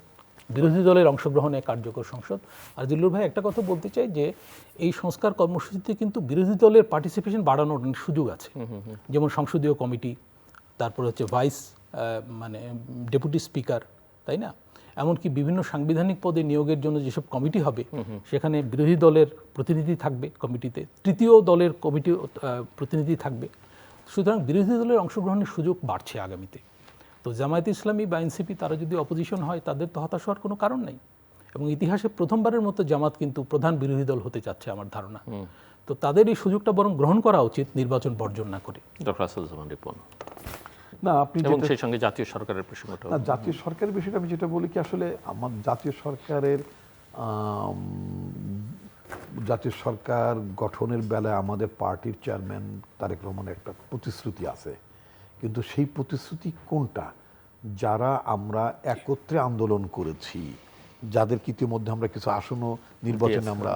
[SPEAKER 3] বিরোধী দলের অংশগ্রহণে কার্যকর সংসদ। আর জিল্লুর ভাই একটা কথা বলতে চাই যে এই সংস্কার কর্মসূচিতে কিন্তু বিরোধী দলের পার্টিসিপেশন বাড়ানোর সুযোগ আছে, যেমন সংসদীয় কমিটি, তারপর হচ্ছে ভাইস মানে ডেপুটি স্পিকার, তাই না, এমনকি বিভিন্ন সাংবিধানিক পদে নিয়োগের জন্য যেসব কমিটি হবে সেখানে বিরোধী দলের প্রতিনিধি থাকবে কমিটিতে, তৃতীয় দলের কমিটি প্রতিনিধি থাকবে। সুতরাং বিরোধী দলের অংশগ্রহণের সুযোগ বাড়ছে আগামীতে। তো জামায়াতে ইসলামী বা এনসিপি তারা যদি অপোজিশন হয়, তাদের তো হতাশ হওয়ার কোনো কারণ নেই এবং ইতিহাসে প্রথমবারের মতো জামাত কিন্তু প্রধান বিরোধী দল হতে চাচ্ছে আমার ধারণা। তো তাদের এই সুযোগটা বরং গ্রহণ করা উচিত, নির্বাচন বর্জন না করে।
[SPEAKER 1] ডক্টর আসাদুজ্জামান রিপন।
[SPEAKER 2] না, আপনি
[SPEAKER 1] এবং সেই সঙ্গে জাতীয় সরকারের প্রসঙ্গটা।
[SPEAKER 2] না, জাতীয় সরকারের বিষয়টা আমি যেটা বলি কি, আসলে আমার জাতীয় সরকার গঠনের বেলায় আমাদের পার্টির চেয়ারম্যান তারেক রহমানের একটা প্রতিশ্রুতি আছে, কিন্তু সেই প্রতিশ্রুতি কোনটা? যারা আমরা একত্রে আন্দোলন করেছি, যাদের ইতিমধ্যে আমরা কিছু আসনও নির্বাচনে আমরা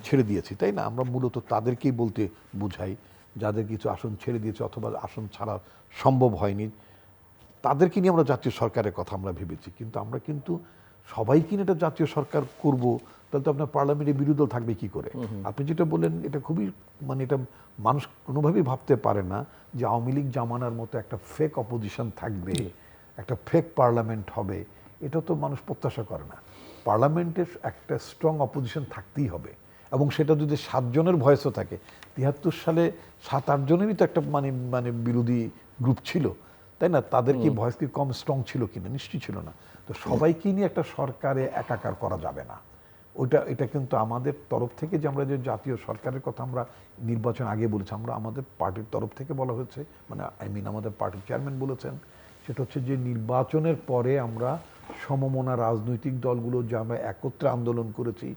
[SPEAKER 2] ছেড়ে দিয়েছি, তাই না, আমরা মূলত তাদেরকেই বলতে বুঝাই, যাদের কিছু আসন ছেড়ে দিয়েছে অথবা আসন ছাড়া সম্ভব হয়নি, তাদেরকে নিয়ে আমরা জাতীয় সরকারের কথা আমরা ভেবেছি। কিন্তু আমরা কিন্তু সবাইকে নিয়ে এটা জাতীয় সরকার করব, তাহলে তো আপনার পার্লামেন্টে বিরোধী দল থাকবে কি করে? আপনি যেটা বললেন এটা খুবই, মানে এটা মানুষ কোনোভাবেই ভাবতে পারে না যে আওয়ামী লীগ জামানার মতো একটা ফেক অপোজিশন থাকবে, একটা ফেক পার্লামেন্ট হবে, এটা তো মানুষ প্রত্যাশা করে না। পার্লামেন্টের একটা স্ট্রং অপোজিশন থাকতেই হবে এবং সেটা যদি 7 জনের ভয়েসও থাকে, 73 সালে 7-8 জনেরই তো একটা মানে বিরোধী গ্রুপ ছিল, তাই না, তাদের কি ভয়েস কি কম স্ট্রং ছিল কিনা? নিশ্চয়ই ছিল না। তো সবাইকে নিয়ে একটা সরকারে একাকার করা যাবে না। এটা কিন্তু আমাদের তরফ থেকে যে আমরা যে জাতীয় সরকারের কথা আমরা নির্বাচন আগে বলেছি, আমরা আমাদের পার্টির তরফ থেকে বলা হয়েছে, মানে আমাদের পার্টির চেয়ারম্যান বলেছেন, সেটা হচ্ছে যে নির্বাচনের পরে আমরা সমমনা রাজনৈতিক দলগুলো যে আমরা একত্রে আন্দোলন করেছি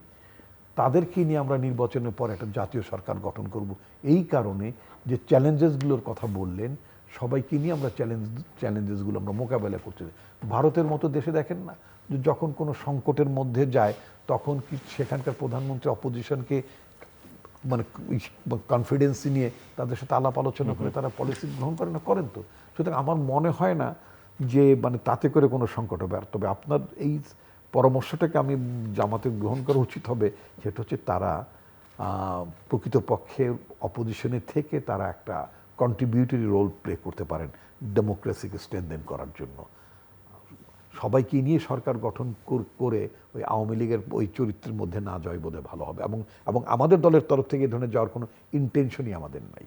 [SPEAKER 2] তাদেরকে নিয়ে আমরা নির্বাচনের পর একটা জাতীয় সরকার গঠন করব। এই কারণে যে চ্যালেঞ্জেসগুলোর কথা বললেন, সবাইকে নিয়ে আমরা চ্যালেঞ্জেসগুলো আমরা মোকাবেলা করতে চাই। ভারতের মতো দেশে দেখেন না, যে যখন কোনো সংকটের মধ্যে যায় তখন কি সেখানকার প্রধানমন্ত্রী অপোজিশনকে মানে কনফিডেন্সি নিয়ে তাদের সাথে আলাপ আলোচনা করে তারা পলিসি গ্রহণ করে না? করেন তো। সুতরাং আমার মনে হয় না যে মানে তাতে করে কোনো সংকট হবে। আর তবে আপনার এই পরামর্শটাকে আমি জামাতে গ্রহণ করা উচিত হবে, সেটা হচ্ছে তারা প্রকৃতপক্ষে অপোজিশনে থেকে তারা একটা কন্ট্রিবিউটরি রোল প্লে করতে পারেন ডেমোক্রেসিকে স্ট্রেনথেন করার জন্য। সবাইকে নিয়ে সরকার গঠন করে ওই আওয়ামী লীগের ওই চরিত্রের মধ্যে না যাওয়াই বোধহয় ভালো হবে, এবং আমাদের দলের তরফ থেকে এই ধরনের যাওয়ার কোনো ইন্টেনশনই আমাদের নাই,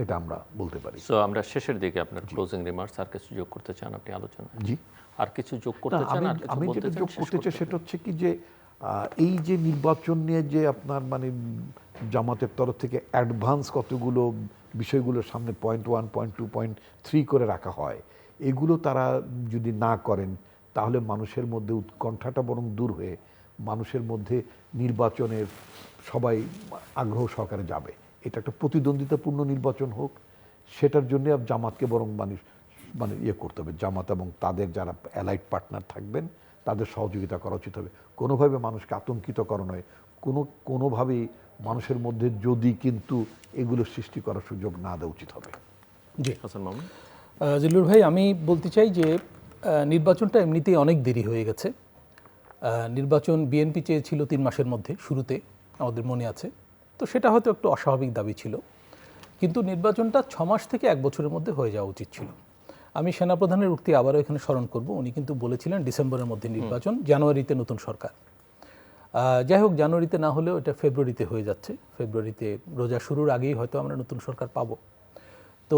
[SPEAKER 2] এটা আমরা বলতে পারি।
[SPEAKER 1] সো আমরা শেষের দিকে আপনার ক্লোজিং রিমার্কস আর কিছু যোগ করতে চান আপনি আলোচনায়?
[SPEAKER 2] জি,
[SPEAKER 1] আর কিছু যোগ করতে চান? আর কিছু
[SPEAKER 2] আমি
[SPEAKER 1] বলতে
[SPEAKER 2] যেটা
[SPEAKER 1] চান?
[SPEAKER 2] যোগ করতে চাই সেটা হচ্ছে কি যে এই যে নির্বাচন নিয়ে যে আপনার মানে জামাতের তরফ থেকে অ্যাডভান্স কতগুলো বিষয়গুলোর সামনে পয়েন্ট 1, পয়েন্ট 2, পয়েন্ট 3 করে রাখা হয়, এগুলো তারা যদি না করেন তাহলে মানুষের মধ্যে উৎকণ্ঠাটা বরং দূর হয়ে মানুষের মধ্যে নির্বাচনের সবাই আগ্রহ সহকারে যাবে। এটা একটা প্রতিদ্বন্দ্বিতাপূর্ণ নির্বাচন হোক, সেটার জন্য জামাতকে বরং মানে ইয়ে করতে হবে, জামাত এবং তাদের যারা অ্যালাইড পার্টনার থাকবেন তাদের সহযোগিতা করা উচিত হবে। কোনোভাবে মানুষকে আতঙ্কিত করা নয়, কোনোভাবেই মানুষের মধ্যে যদি কিন্তু এগুলো সৃষ্টি করার সুযোগ না দেওয়া উচিত হবে।
[SPEAKER 3] জি
[SPEAKER 1] হাসান মামুন।
[SPEAKER 3] জিল্লুর ভাই, আমি বলতে চাই যে নির্বাচনটা এমনিতেই অনেক দেরি হয়ে গেছে। নির্বাচন বিএনপি চেয়েছিল 3 মাসের মধ্যে, শুরুতে আমাদের মনে আছে, তো সেটা হয়তো একটু অস্বাভাবিক দাবি ছিল, কিন্তু নির্বাচনটা 6 মাস থেকে 1 বছরের মধ্যে হয়ে যাওয়া উচিত ছিল। আমি সেনাপ্রধানের উক্তি আবারও এখানে স্মরণ করব, উনি কিন্তু বলেছিলেন ডিসেম্বরের মধ্যে নির্বাচন, জানুয়ারিতে নতুন সরকার। যাই হোক, জানুয়ারিতে না হলেও এটা ফেব্রুয়ারিতে হয়ে যাচ্ছে, ফেব্রুয়ারিতে রোজা শুরুর আগেই হয়তো আমরা নতুন সরকার পাবো। তো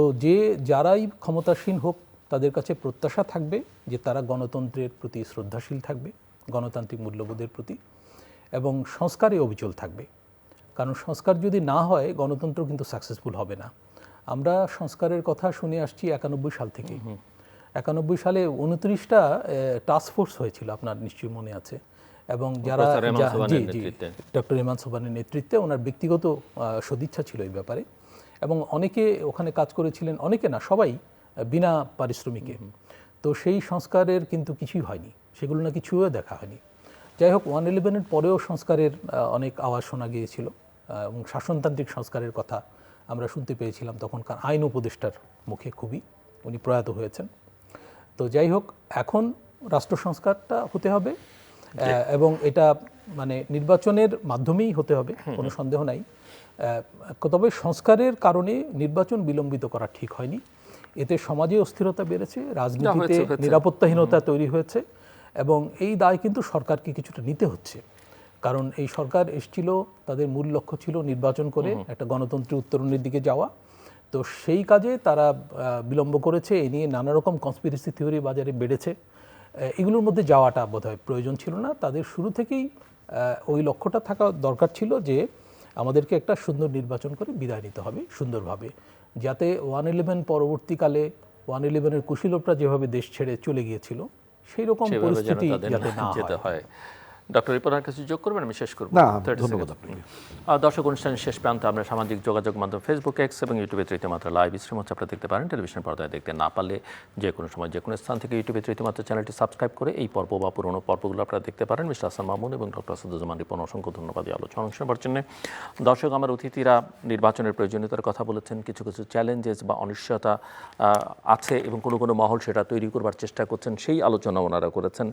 [SPEAKER 3] যারাই ক্ষমতাসীন হোক তাদের কাছে প্রত্যাশা থাকবে যে তারা গণতন্ত্রের প্রতি শ্রদ্ধাশীল থাকবে, গণতান্ত্রিক মূল্যবোধের প্রতি, এবং সংস্কারে অবিচল থাকবে। কারণ সংস্কার যদি না হয় গণতন্ত্র কিন্তু সাকসেসফুল হবে না। আমরা সংস্কারের কথা শুনে আসছি 91 সাল থেকে। 91 সালে 29টা টাস্ক ফোর্স হয়েছিল, আপনার নিশ্চয়ই মনে আছে, এবং যারা ডক্টর ইমান সোবহানের নেতৃত্বে, ওনার ব্যক্তিগত সদিচ্ছা ছিল এই ব্যাপারে, এবং অনেকে ওখানে কাজ করেছিলেন, অনেকে না সবাই বিনা পারিশ্রমিকে। তো সেই সংস্কারের কিন্তু কিছুই হয়নি, সেগুলো নাকি ছুঁয়েও দেখা হয়নি। যাই হোক, 111-এর পরেও সংস্কারের অনেক আওয়াজ শোনা গিয়েছিল এবং শাসনতান্ত্রিক সংস্কারের কথা আমরা শুনতে পেয়েছিলাম তখনকার আইন উপদেষ্টার মুখে খুবই, উনি প্রয়াত হয়েছেন। তো যাই হোক, এখন রাষ্ট্র সংস্কারটা হতে হবে এবং এটা মানে নির্বাচনের মাধ্যমেই হতে হবে, কোনো সন্দেহ নাই। তবে সংস্কারের কারণে নির্বাচন বিলম্বিত করা ঠিক হয়নি। এতে সমাজে অস্থিরতা বেড়েছে, রাজনীতিতে নিরাপত্তাহীনতা তৈরি হয়েছে এবং এই দায় কিন্তু সরকারকে কিছুটা নিতে হচ্ছে। কারণ এই সরকার এসেছিল, তাদের মূল লক্ষ্য ছিল নির্বাচন করে একটা গণতন্ত্রের উত্তরণের দিকে যাওয়া। তো সেই কাজে তারা বিলম্ব করেছে। এ নিয়ে নানা রকম কনস্পিরেসি থিওরি বাজারে বেড়েছে। এগুলোর মধ্যে যাওয়াটা বোধহয় প্রয়োজন ছিল না। তাদের শুরু থেকেই ওই লক্ষ্যটা থাকা দরকার ছিল যে আমাদেরকে একটা সুন্দর নির্বাচন করে বিদায় নিতে হবে সুন্দরভাবে, যাতে 111 পরবর্তীকালে 111-এর কুশীলবরা যেভাবে দেশ ছেড়ে চলে গিয়েছিল সেই রকম পরিস্থিতি যাতে না হয়।
[SPEAKER 1] ডক্টর রিপনের কাছে যোগ করবেন, আমি শেষ করব।
[SPEAKER 2] না, ধন্যবাদ আপনাকে।
[SPEAKER 1] দর্শক, অনুষ্ঠানের শেষ প্রান্তে আমরা সামাজিক যোগাযোগ মাধ্যম ফেসবুক, এক্স এবং ইউটিউবে তৃতীয়মাত্রা লাইভ স্ট্রিম হচ্ছে, আপনারা দেখতে পারেন। টেলিভিশন পর্দায় দেখতে না পারলে যে কোনো সময় যে কোনো স্থান থেকে ইউটিউবে তৃতীয়মাত্রা চ্যানেলটি সাবস্ক্রাইব করে এই পর্ব বা পুরোনো পর্বগুলো আপনারা দেখতে পারেন। মিস্টার হাসান মামুন এবং ডক্টর আসাদুজ্জামান রিপন, অসংখ্য ধন্যবাদ এই আলোচনা শোনার জন্য। দর্শক, আমার অতিথিরা নির্বাচনের প্রয়োজনীয়তার কথা বলেছেন, কিছু কিছু চ্যালেঞ্জেস বা অনিশ্চয়তা আছে এবং কোনো কোনো মহল সেটা তৈরি করবার চেষ্টা করছেন, সেই আলোচনা ওনারা করেছেন।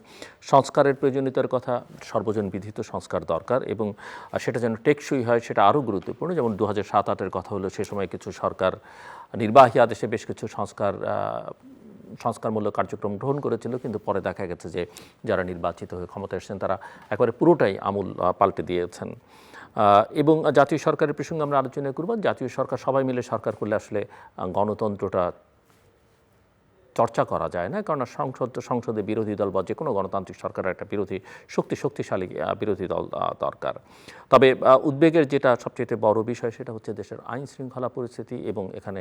[SPEAKER 1] সংস্কারের প্রয়োজনীয়তার কথা, সর্বজন বিধিত সংস্কার দরকার এবং সেটা যেন টেকসই হয় সেটা আরও গুরুত্বপূর্ণ। যেমন 2007-08-এর কথা হলো, সে সময় কিছু সরকার নির্বাহী আদেশে বেশ কিছু সংস্কারমূলক কার্যক্রম গ্রহণ করেছিল, কিন্তু পরে দেখা গেছে যে যারা নির্বাচিত হয়ে ক্ষমতায় এসেছেন তারা একেবারে পুরোটাই আমূল পাল্টে দিয়েছেন। এবং জাতীয় সরকারের প্রসঙ্গে আমরা আলোচনা করব। জাতীয় সরকার, সবাই মিলে সরকার করলে আসলে গণতন্ত্রটা চর্চা করা যায় না, কারণ সংসদে বিরোধী দল বা যে কোনো গণতান্ত্রিক সরকারের একটা শক্তিশালী বিরোধী দল দরকার। তবে উদ্বেগের যেটা সবচেয়ে বড় বিষয় সেটা হচ্ছে দেশের আইন শৃঙ্খলা পরিস্থিতি, এবং এখানে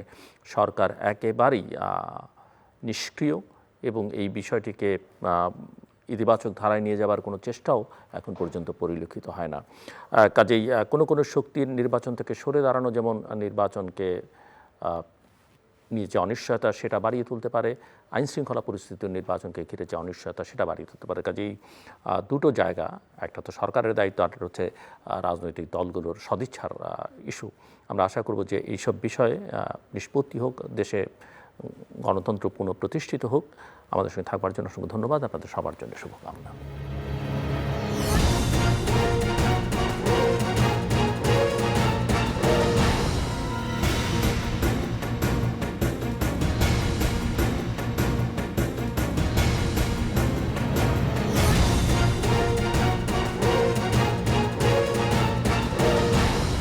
[SPEAKER 1] সরকার একেবারেই নিষ্ক্রিয় এবং এই বিষয়টিকে ইতিবাচক ধারায় নিয়ে যাওয়ার কোনো চেষ্টাও এখন পর্যন্ত পরিলক্ষিত হয় না। কাজেই কোনো শক্তির নির্বাচন থেকে সরে দাঁড়ানো যেমন নির্বাচনকে নিয়ে যে অনিশ্চয়তা সেটা বাড়িয়ে তুলতে পারে, আইন শৃঙ্খলা পরিস্থিতির নির্বাচনকে ঘিরে যে অনিশ্চয়তা সেটা বাড়িয়ে তুলতে পারে। কাজেই দুটো জায়গা, একটা তো সরকারের দায়িত্ব, আর হচ্ছে রাজনৈতিক দলগুলোর সদিচ্ছার ইস্যু। আমরা আশা করব যে এইসব বিষয়ে নিষ্পত্তি হোক, দেশে গণতন্ত্র পুনঃপ্রতিষ্ঠিত হোক। আমাদের সঙ্গে থাকবার জন্য অসংখ্য ধন্যবাদ, আপনাদের সবার জন্য শুভকামনা।